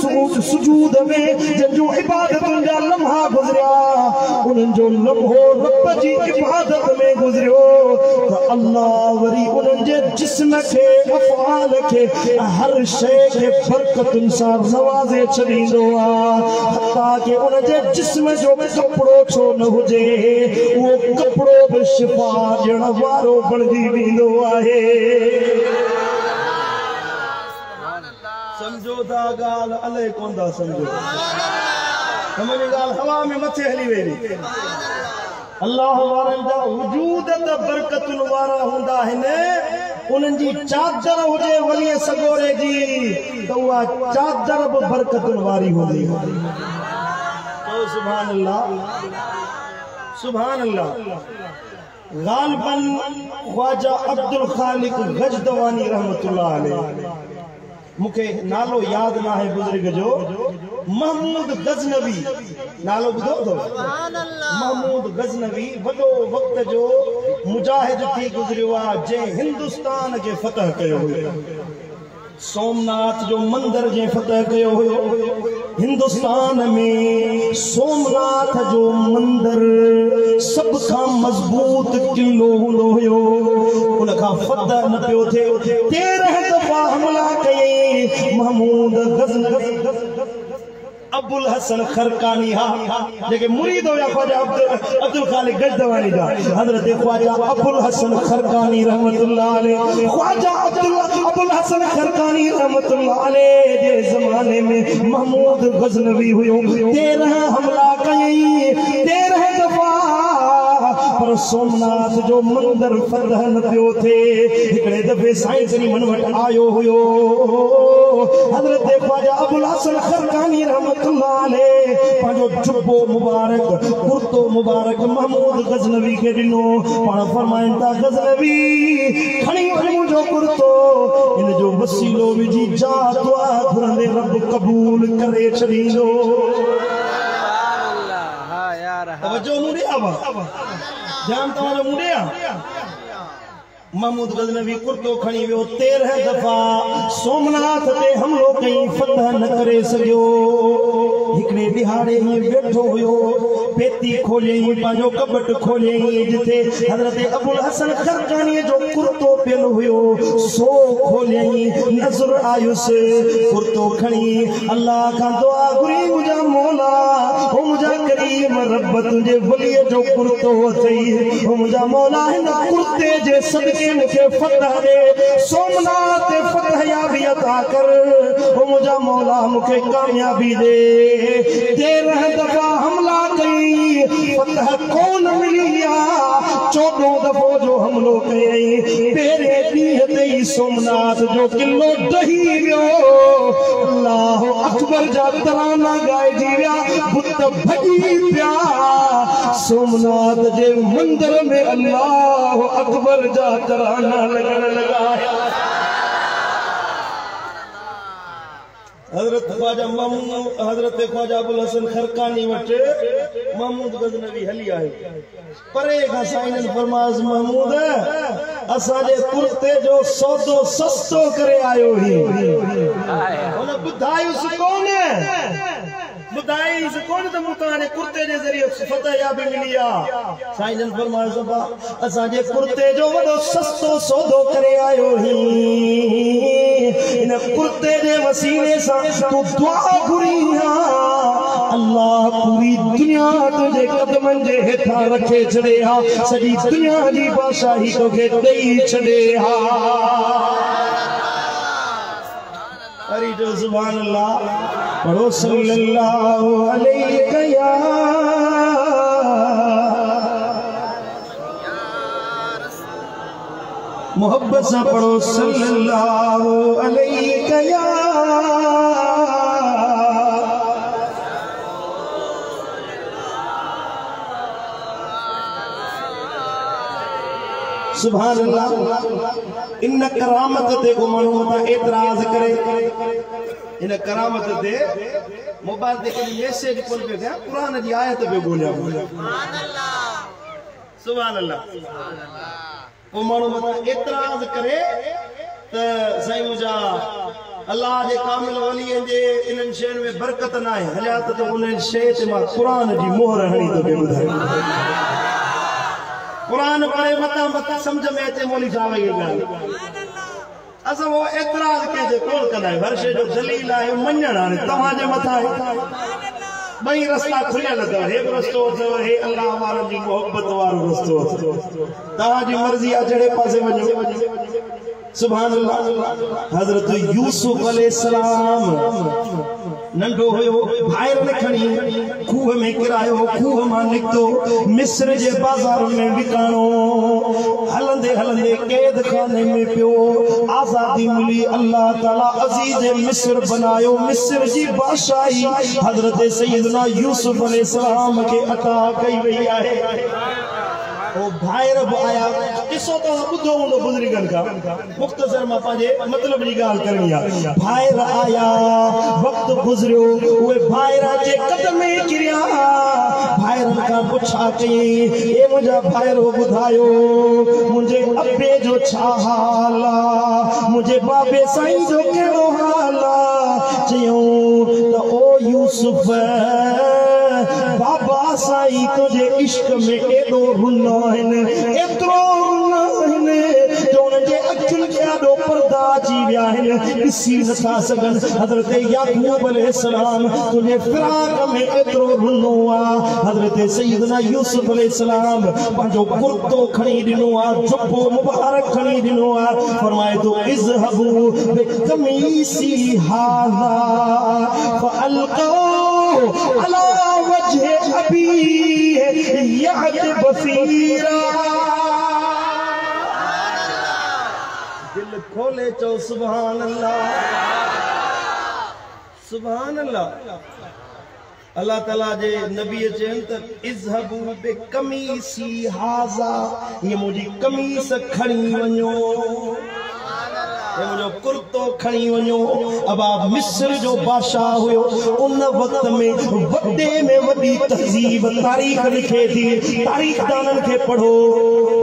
सुजूद में जंहिंजूं इबादतुनि जा लम्हा गुज़रिया उन्हनि जो लम्हो रब जी इबादत में गुज़रियो त अल्लाह वरी उन्हनि जे जिस्म खे अफ़आल खे हर शइ खे बरकतुनि सां नवाज़े छॾींदो आहे हत्ता के उन जे जिस्म जो कपिड़ो छो न हुजे उहो कपिड़ो बि शिफ़ा ॾियण वारो बणिजी वेंदो आहे समझो था ॻाल्हि अलाए कोन था समझो समझ ॻाल्हि हवा में मथे हली वेंदी अल्लाह वारनि जा वजूद त बरकतुनि वारा हूंदा आहिनि उन्हनि जी चादर हुजे वलीअ सगोरे जी त उहा चादर बि बरकतुनि वारी हूंदी सुभान अल्लाह सुभान अल्लाह ग़ालिबन ख्वाजा अब्दुल खालिक गजदवानी रहमतुल्लाह अलैह मुखे नालो याद ना है बुजुर्ग जो महमूद गजनवी नालो ॿुधो अथव महमूद गजनवी वॾो वक़्त जो मुजाहिद थी गुज़रियो आहे जंहिं हिंदुस्तान खे फतह कयो हुयो सोमनाथ जो मंदिर जंहिं फतह कयो हुयो हिंदुस्तान में सोमनाथ जो मंदिर सब खां मजबूत किलो हूंदो हुयो उन खां फतह न पियो थिए 13 दफ़ा हमला कयई महमूद गजनवी अबुल हसन खरकानी हा जेके मुरीद हुया ख्वाजा अब्दुल खालिक गजदवानी जा हजरत ख्वाजा अबुल हसन खरकानी रहमतुल्लाह अलैह ख्वाजा अबुल हसन खरकानी रहमतुल्लाह अलैह जे ज़माने में महमूद गजनवी हुयो 13 हमला कयई 13 दफ़ा पर सोमनाथ जो मंदिर फतह न पियो थे हिकड़े दफ़े साईं करी मन वट आयो हुयो हजरत ख्वाजा अबुल हसन खरकानी रहमतुल्लाह अलैह पांजो जुब्बो मुबारक कुर्तो मुबारक महमूद गजनवी के दिनो पाण फरमाइन ता गजनवी खणी मुंहिंजो कुर्तो इन जो वसीलो विझी जा दुआ घुरंदे रब कबूल करे छॾींदो तवज्जो मुड़े आवा ध्यान तव्हांजो मुड़े आ महमूद गजनवी कुर्तो खणी वियो 13 दफ़ा सोमनाथ ते हमलो कई फतह न करे सघियो हिकड़े दिहाड़े ही वेठो हुयो पेती खोले ही पांजो कबट खोले ही जिथे हजरत अबुल हसन खरकानी जो कुर्तो पियल हुयो सो खोले ही नजर आयुस कुर्तो खणी अल्लाह का दुआ घुरी मुझा मौला ओ मुझा करीम रब तुझे वली जो कुर्तो थई ओ मुझा मौला हिन कुर्ते जे सदके मुझे फतह दे सोमनाथ फतह याबी अता कर ओ मुझा मौला मुझे कामयाबी दे 13 दफा हमला कई फतह कौन मिली 14 दफो जो हमलो कई पेरे ॾींहं ते ही सोमनाथ जो किलो डही वियो अल्लाह अकबर जा तराना ॻाइजी विया बुत भॼी पिया सोमनाथ जे मंदिर में अल्लाह अकबर जा तराना लगण लगा हजरत ख्वाजा अबुल हसन खरकानी वट महमूद गजनवी हली आहे परे खां साईं फरमास महमूद असांजे कुर्ते जो सौदो सस्तो करे आयो ही हुन ॿुधायुसि कोन बुधाई कौन तो मुताने कुर्ते जे जरिए फतह याबी मिली आ साईं फरमाया सबा असा जे कुर्ते जो वडो सस्तो सौदो करे आयो ही इन कुर्ते जे वसीले सा तू दुआ घुरी अल्लाह पूरी दुनिया तुझे कदमन जे हेठा रखे छड़े हा सजी दुनिया जी बादशाही तोखे देई छड़े हा अरे जो सुभान अल्लाह पढ़ो सल्लल्लाहु अलैहि या मोहब्बत से पढ़ो सल्लल्लाहु अलैहि या सुभान अल्लाह इन करामत ते को मानू मता एतराज करे इन करामत ते मोबाइल ते कोई मैसेज कोन पे गया कुरान जी आयत पे बोलिया सुभान अल्लाह को मानू मता एतराज करे त सही मुजा अल्लाह जे कामिल वली जे इन शयन में बरकत ना है हलियात तो उन शय ते मा कुरान जी मोहर हणी तो के बुधाई कुरान पढ़े मता मता समझ में अचे मौली साहब ये गल असा वो एतराज के जे कोन कंदा है हर शे जो दलील है मन्नण हाने तवा जे मथा है बई रास्ता खुलियल अथव एक रस्तो अथव हे अल्लाह वारनि जी मोहब्बत वारो रस्तो अथव तवा जी मर्जी आ जड़े पासे वञो सुभान अल्लाह हजरत यूसुफ अलैहिस्सलाम नंढो हुयो भायर ने खणी खूह में किरायो खूह मां निकतो मिस्र जे बाजार में विकाणो हलंदे हलंदे कैद खाने में पियो आजादी मिली अल्लाह ताला अजीज मिस्र बनायो मिस्र जी बादशाही हजरत सैयदना यूसुफ अलैहिस्सलाम के अता कई वई आहे ओ भायर आया किसो तो बुधो उनो बुजुर्गन का मुख्तसर में पाजे मतलब जी गाल करनी है भायर आया वक्त गुजरियो ओए भायरा जे कदम में गिरया भायर का पुछा के ए मुझा भायर बुधायो मुझे अब्बे जो छा हाला मुझे बाबे साईं जो केड़ो हाला चयो तो ओ यूसुफ बाबा साईं तुझे इश्क में एडो रुनो है एतरो रुनो है जो उनके अखियुनि के आडो पर्दा जी विया आहिनि ॾिसी नथा सघनि हज़रत याकूब अलैहिस्सलाम तुझे फिराक में एतरो रुनो आहे हज़रत सैयदना यूसुफ अलैहिस्सलाम पंहिंजो कुर्तो खणी ॾिनो आहे जुब्बो मुबारक खणी ॾिनो आहे फरमाए थो इज़हबू बिकमीसी हाज़ा फअल्क़ू अला वजह अबी यअत बसीरा दिल खोले चो सुभान अल्लाह सुभान अल्लाह अल्लाह ताला जे नबी चन त इज़हबू बिकमीसी हाज़ा ये मुझी कमीस खणी वञो मुझो कुर्तो खणी वञो अबा मिस्र जो बादशाह हुयो उन वक्त में वॾे में वॾी तहज़ीब तारीख़ लिखे थी तारीख़ दानन खे पढ़ो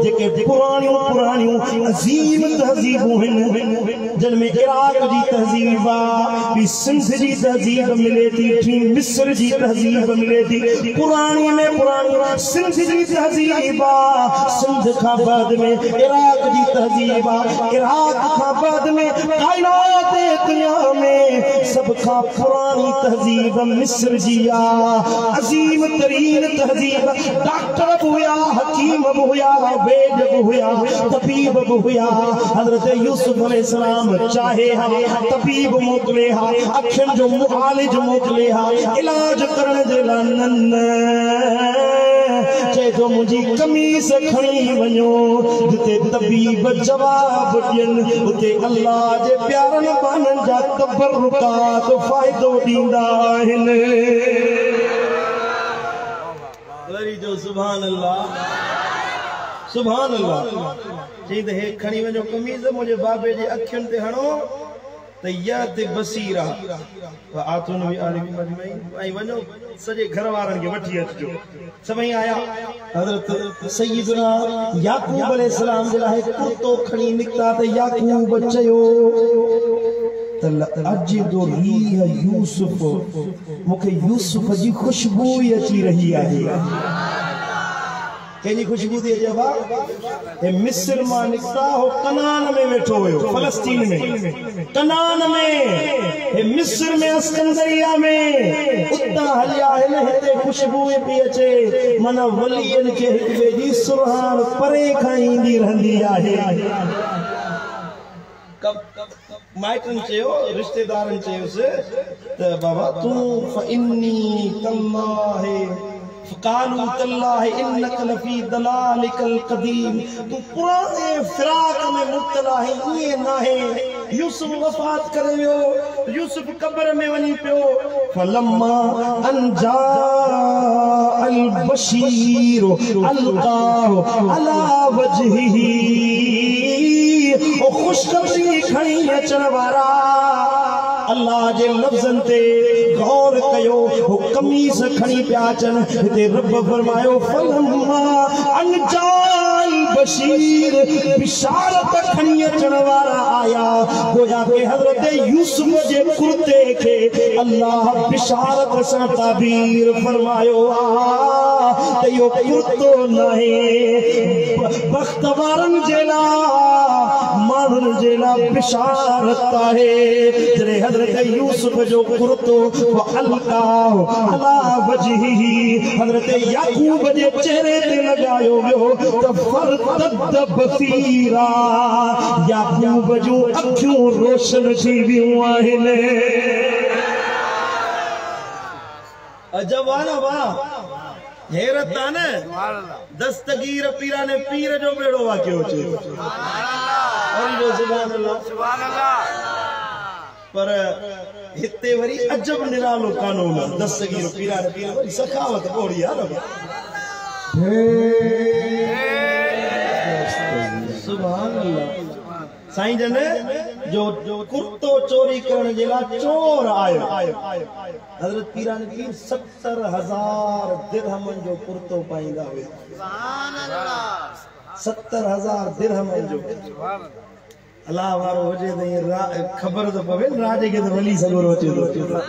जेके पुराणियूं अज़ीम तहज़ीबूं आहिनि जिन में इराक जी तहज़ीब आहे सिंध जी तहज़ीब मिले थी ठी मिस्र जी तहज़ीब मिले थी पुराणी में पुराणी सिंध जी तहज़ीब आहे सिंध खां बाद में इराक जी तहज़ीब आहे इराक खां बाद में कायनात दुनिया में सब खां पुरानी तहज़ीब मिस्र जी अजीम तरीन तहज़ीब डॉक्टर भी हुआ हकीम भी हुआ वैद भी हुआ तबीब भी हुआ हजरत यूसुफ अलैहिस्सलाम चाहे तबीब मोकले अखियुनि जो मुआलिज मोकले इलाज करण जे लाइ चे तो मुझी कमीज खणी वञो जिते तबीब जवाब ॾियनि उते अल्लाह जे प्यारनि बाननि जा तबरुकात फ़ाइदो ॾींदा आहिनि वरी जो सुभान अल्लाह चई त हे खणी वञो कमीज मुंहिंजे बाबे जे अखियुनि ते हणो त याद बसीरा आतुन भी आलिम मजमई आई वञो सॼे घर वारनि खे वठी अचजो सभई आया हज़रत सय्यदना याकूब अलैहिस्सलाम जे लाइ कुर्तो खणी निकिता त याकूब चयो त अजिदो रीह यूसुफ मूंखे यूसुफ जी खुशबू अची रही आहे केनी खुशबू थी अचे मिस्र मां निकिता हो कनान में वेठो हुयो फलस्तीन में कनान में मिस्र में अस्कंदरिया में उतां हलिया आहिनि हिते खुशबू पई अचे माना वलियनि खे हिक ॿिए जी सुरहाण परे खां ईंदी रहंदी आहे माइटनि चयो रिश्तेदारनि चयोसि त बाबा तूं फइन्नी तल्लाहि फ़क़ालू तल्लाहि इन्नक लफ़ी दलालिकल क़दीम तू पुराने फिराक में मुब्तला है ये ना है यूसुफ वफ़ात करे वियो यूसुफ कब्र में वञी पियो फलम्मा अनजा अल बशीर अलकाहु अला वजहिही ओ खुशखबरी खणी अचण वारा अल्लाह जे लफ्ज़न ते गौर कयो हो कमीज खणी पिया अचनि हिते रब फरमायो फलम्मा अनजाल बशीर बिशारत खणी अचण वारा आया गोया के हज़रत यूसुफ जे कुर्ते खे अल्लाह बिशारत सां ताबीर फरमायो त इहो कुर्तो नाहे बख़्त वारनि जे लाइ माण्हुनि जे लाइ बिशारत आहे जॾहिं हज़रत यूसुफ जो कुर्तो अलकाओ अला वजहिही हज़रत याकूब जे चेहरे ते लगायो वियो त फरतद बसीरा याकूब जूं अखियूं रोशन थी वियूं आहिनि अजब वाला वाह हैरत आ न दस्तगीर पीरा ने पीर जो बेड़ो वाकियो चे सुभान अल्लाह पर हिते वरी अजब निरालो कानून दस्तगीर पीरा ने पीर वरी सखावत बोड़ी यार सुभान अल्लाह साईं जन जो कुर्तो चोरी करण जे लाइ चोर आयो हज़रत पीरा ने पीर 70,000 दिरहमन जो कुर्तो पाईंदा हुआ सुभान अल्लाह 70,000 दिरहमन जो अल्लाह वारो हुजे त ख़बर तो पवे राजे के तो वली सगोरो अचे तो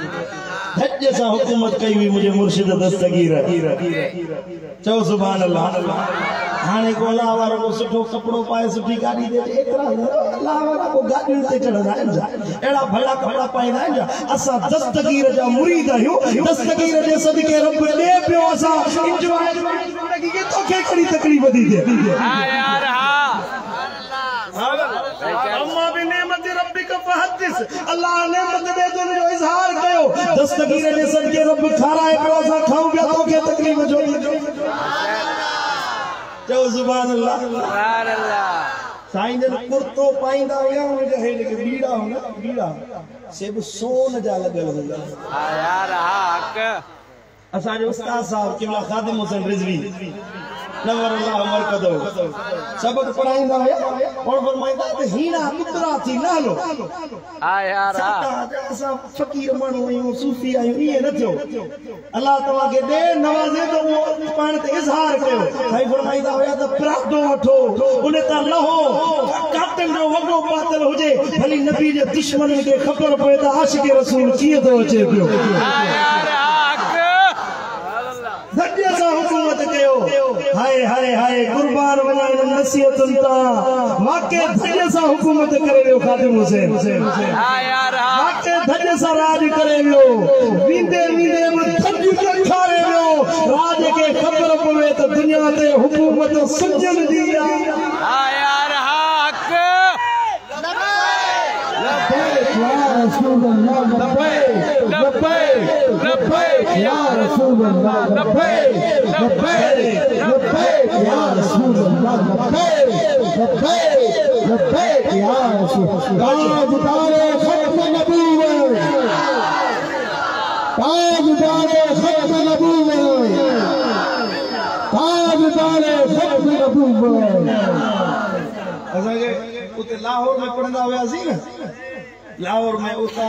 धज सां हुकूमत कई हुई मुझे मुर्शिद दस्तगीर चओ सुभान अल्लाह हाने को अल्लाह वारो को सुठो कपड़ो पाए सुठी गाड़ी दे एतरा अल्लाह वारा को गाड़ी ते चढ़ंदा आहिनि एड़ा भला कपड़ा पाईंदा आहिनि असां दस्तगीर जा मुरीद आहियूं दस्तगीर जे सदके रब दे पियो असां इंजॉय जिंदगी के तोखे कड़ी तकलीफ दी दे हां यार अम्मा भी नेमत रब्बिक फहदिस अल्लाह नेमत दे तो जो इजहार कयो दस्तगीर जे सदके रब खाराए पियो असां खाऊं पिया तोखे तकलीफ जो जो सुभान अल्लाह साईं जन कुर्तो पाईंदा हुआ उनके हेड के बीड़ा हो ना बीड़ा सब सोन जा लगल हुंदा हां यार हक असा जो उस्ताद साहब किबला खादिम हुसैन रिजवी नवरल्लाह मरकदो सबक पढ़ाईंदा हुया और फरमाईंदा त हीना पुत्रा थी ना लो हा यार असां फकीर माण्हू आहियूं सूफी आहियूं इहे न थियो अल्लाह तव्हां खे दे नवाज़े तो पाण ते इज़हार कयो साईं फरमाईंदा हुया त प्रादो वठो उन तां लहो काटन जो वॻो पातल हुजे भली नबी जे दुश्मननि खे ख़बर पए त आशिक़ रसूल कीअं थो अचे पियो धॼ सां हुकूमत कयो हाय हाय हाय कुर्बान वञा इन नसीहतुनि तां वाक़ई धॼ सां हुकूमत करे वियो ख़ादिम हुसैन वाक़ई धॼ सां राज करे वियो वींदे वींदे में धॼ ॾेखारे वियो राज खे ख़बर पवे त दुनिया ते हुकूमत सुजन जी आहे या रसूल अल्लाह लब्बैक लब्बैक लब्बैक या रसूल अल्लाह लब्बैक लब्बैक लब्बैक या रसूल ताजदारे खत्म नबूवत ताजदारे खत्म नबूवत ताजदारे खत्म नबूवत असांखे उते लाहौर में पढ़ंदा हुआसीं न लाहौर में उता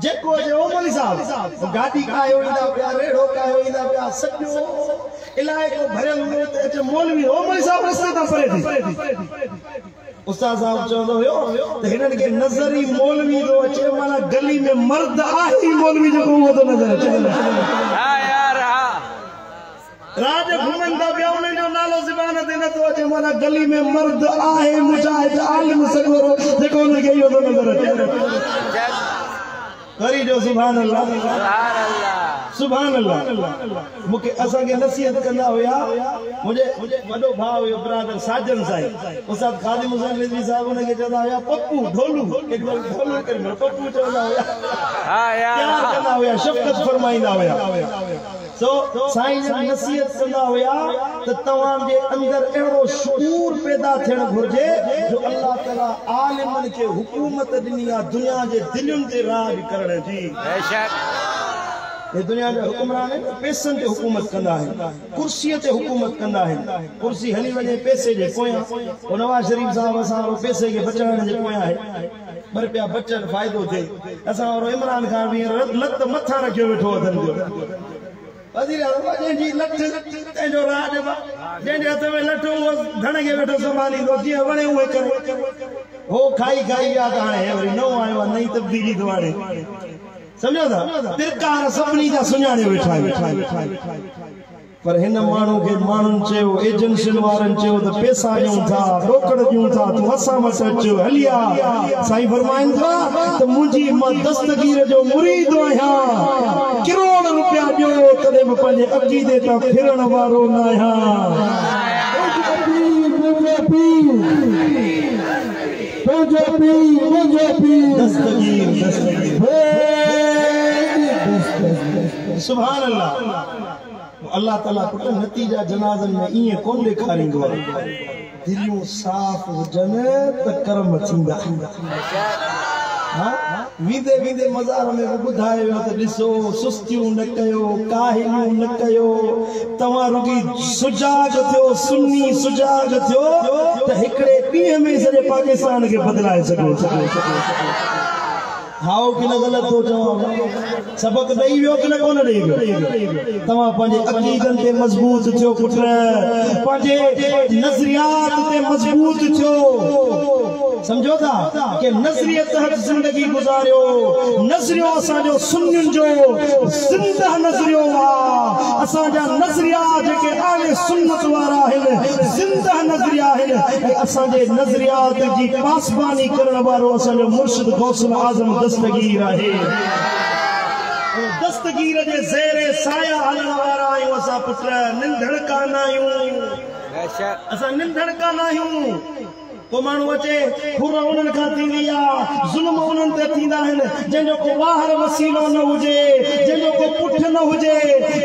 जेको जे ओमली साहब गाड़ी कायो ईंदा पिया रेड़ो कायो ईंदा पिया सॼो इलाइक़ो भरियल हुयो त अचे मौलवी ओमली साहब रस्ते तां परे थी उस्ताद साहब चवंदो हुयो त हिननि खे नज़री मौलवी थो अचे माना गली में मर्द आहे मौलवी जेको उहो थो नज़र अचे राज घुमंदा पिया उन्हनि जो नालो ज़बान ते नथो अचे माना गली में मर्द आहे मुजाहिद आलिम सगोरो जेको उन्हनि खे इहो थो नज़र अचे करी जो सुभान अल्लाह सुभान अल्लाह मूंखे असांखे नसीहत कंदा हुया मुंहिंजे वॾो भाउ हुयो ब्रादर साजन साईं उस्ताद ख़ादिम हुसैन रिज़वी साहिब हुनखे चवंदा हुया पप्पू ढोलू पप्पू चवंदा हुया प्यार कंदा हुया शफ़क़त फरमाईंदा हुया सो साईं नसीहत कंदा हुया त तव्हांजे अंदर अहिड़ो शऊर पैदा थियणु घुर्जे जो अल्लाह ताला आलिमनि खे हुकूमत ॾिनी आहे दुनिया जे दिलुनि ते राज करण जी ये दुनिया जे हुकुमरान पैसनि ते हुकूमत कंदा आहिनि कुर्सीअ ते हुकूमत कंदा आहिनि कुर्सी हली वञे पैसे जे पोयां पोइ नवाज़ शरीफ़ साहब असां पैसे खे बचाइण जे पोयां आहे पर पिया बचनि फ़ाइदो थिए असां इमरान खान बि लत मथां रखियो वेठो अथनि जो वज़ीर आज़म जंहिंजी लठ तंहिंजो राज जंहिंजे हथ में लठ उहो धण खे वेठो संभालींदो जीअं वणे उहे करे हो खाई खाई विया त हाणे वरी नओं आयो आहे नई तब्दीली थो आणे समझो था तिरकार सभिनी जा सुञाणे वेठा पर हिन माण्हू खे माण्हुनि चयो एजेंसियुनि वारनि चयो त पैसा ॾियूं था रोकड़ ॾियूं था तूं असां वटि अचो हलिया साईं फरमाइनि था त मुंहिंजी मां दस्तगीर जो मुरीद आहियां करोड़ रुपया ॾियो तॾहिं बि पंहिंजे अक़ीदे तां फिरण वारो न आहियां सुभान अल्लाह अल्लाह ताला पुट नतीजा जनाज़न में इए कोन ॾेखारींदो आहे दिलियूं साफ़ हुजनि त कर्म थींदा वींदे वींदे मज़ार में ॿुधायो वियो त ॾिसो सुस्तियूं न कयो काहिलियूं न कयो तव्हां रुॻी सुजाग थियो सुन्नी सुजाग थियो त हिकिड़े ॾींहं में सॼे पाकिस्तान खे बदिलाए सघो हाओ कि न ग़लत हो चवां सबक ॾेई वियो कि न कोन ॾेई वियो तव्हां पंहिंजे अक़ीदनि ते मज़बूत थियो पुट पंहिंजे नज़रियात ते मज़बूत थियो समझो था कि नज़रिये तहत ज़िंदगी गुज़ारियो नज़रियो असांजो सुन्नियुनि जो ज़िंदा नज़रियो आहे असांजा नज़रिया जेके आले सुन्नत वारा आहिनि ज़िंदा नज़रिया आहिनि ऐं असांजे नज़रियात जी पासबानी करण वारो असांजो मुर्शिद गौसुल आज़म दस्तगीर आहे दस्तगीर जे ज़ेरे साया हलण वारा आहियूं असां पुट निंढड़ कान आहियूं असां निंढड़ कान आहियूं को माण्हू अचे खुर उन्हनि खां थींदी आहे ज़ुल्म उन्हनि ते थींदा आहिनि जंहिंजो को ॿाहिरि वसीलो न हुजे जंहिंजो को पुठ न हुजे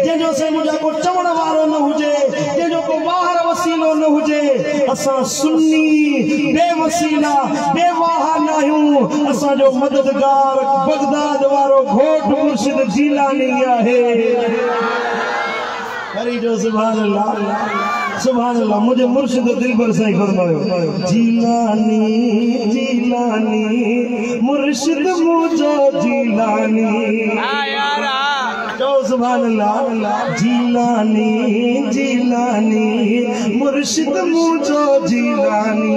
जंहिंजो से मुंहिंजा को चवण वारो न हुजे जंहिंजो को ॿाहिरि वसीलो न हुजे असां सुन्नी बेवसीला बेवाहा न आहियूं असांजो मददगार बगदाद वारो घोट मुर्शिद जीलानी आहे करी जो सुभान अल्लाह सुभान अल्लाह मुझे मुर्शिद दिल पर सही फरमायो जीलानी जीलानी मुर्शिद मुझो जीलानी सुभान अल्लाह जीलानी जीलानी मुर्शिद मुझो जीलानी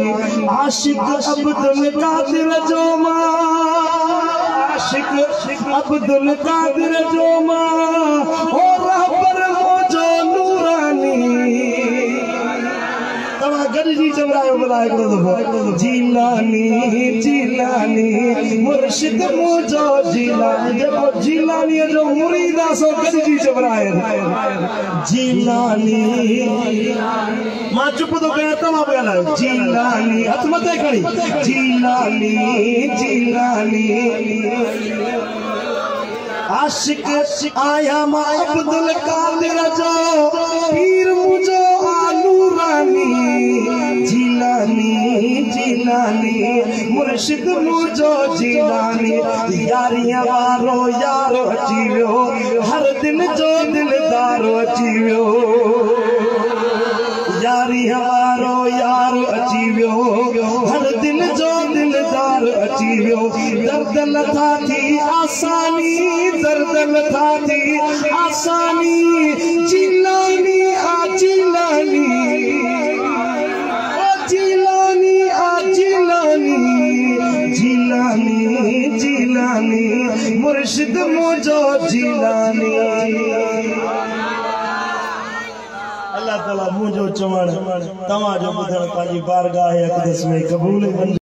आशिक अब्दुल कादिर जो मां आशिक अब्दुल कादिर जो मां और रहबर मुझो नूरानी तवा गॾिजी चवरायो भला हिकिड़ो दफ़ो जीलानी जीलानी मुर्शिद मुझो जीलानी जेको जीलानीअ जो मुरीद आहे सो गॾिजी चवराए जीलानी मां चुप थो कयां तव्हां पिया ॻाल्हायो जीलानी हथ मथे खणी जीलानी जीलानी आशिक आया मां अब्दुल कादिर जो पीर मुझो नूरानी जीलानी जीलानी मुर्शिद मुझो जीलानी यारियां वारो यारो अची वियो हर दिल जो दिलदारो अची वियो यारियां वारो यारो अची वियो हर दिल जो दिलदार अची वियो दर्द लथा थी आसानी दर्द लथा थी आसानी जीलानी आ जीलानी जीलानी आ जीलानी जीलानी जीलानी मुर्शिद मुझो जीलानी अल्लाह ताला मुझो चवण तव्हां जो ॿुधण पंहिंजी बारगाह अक़दस में क़बूल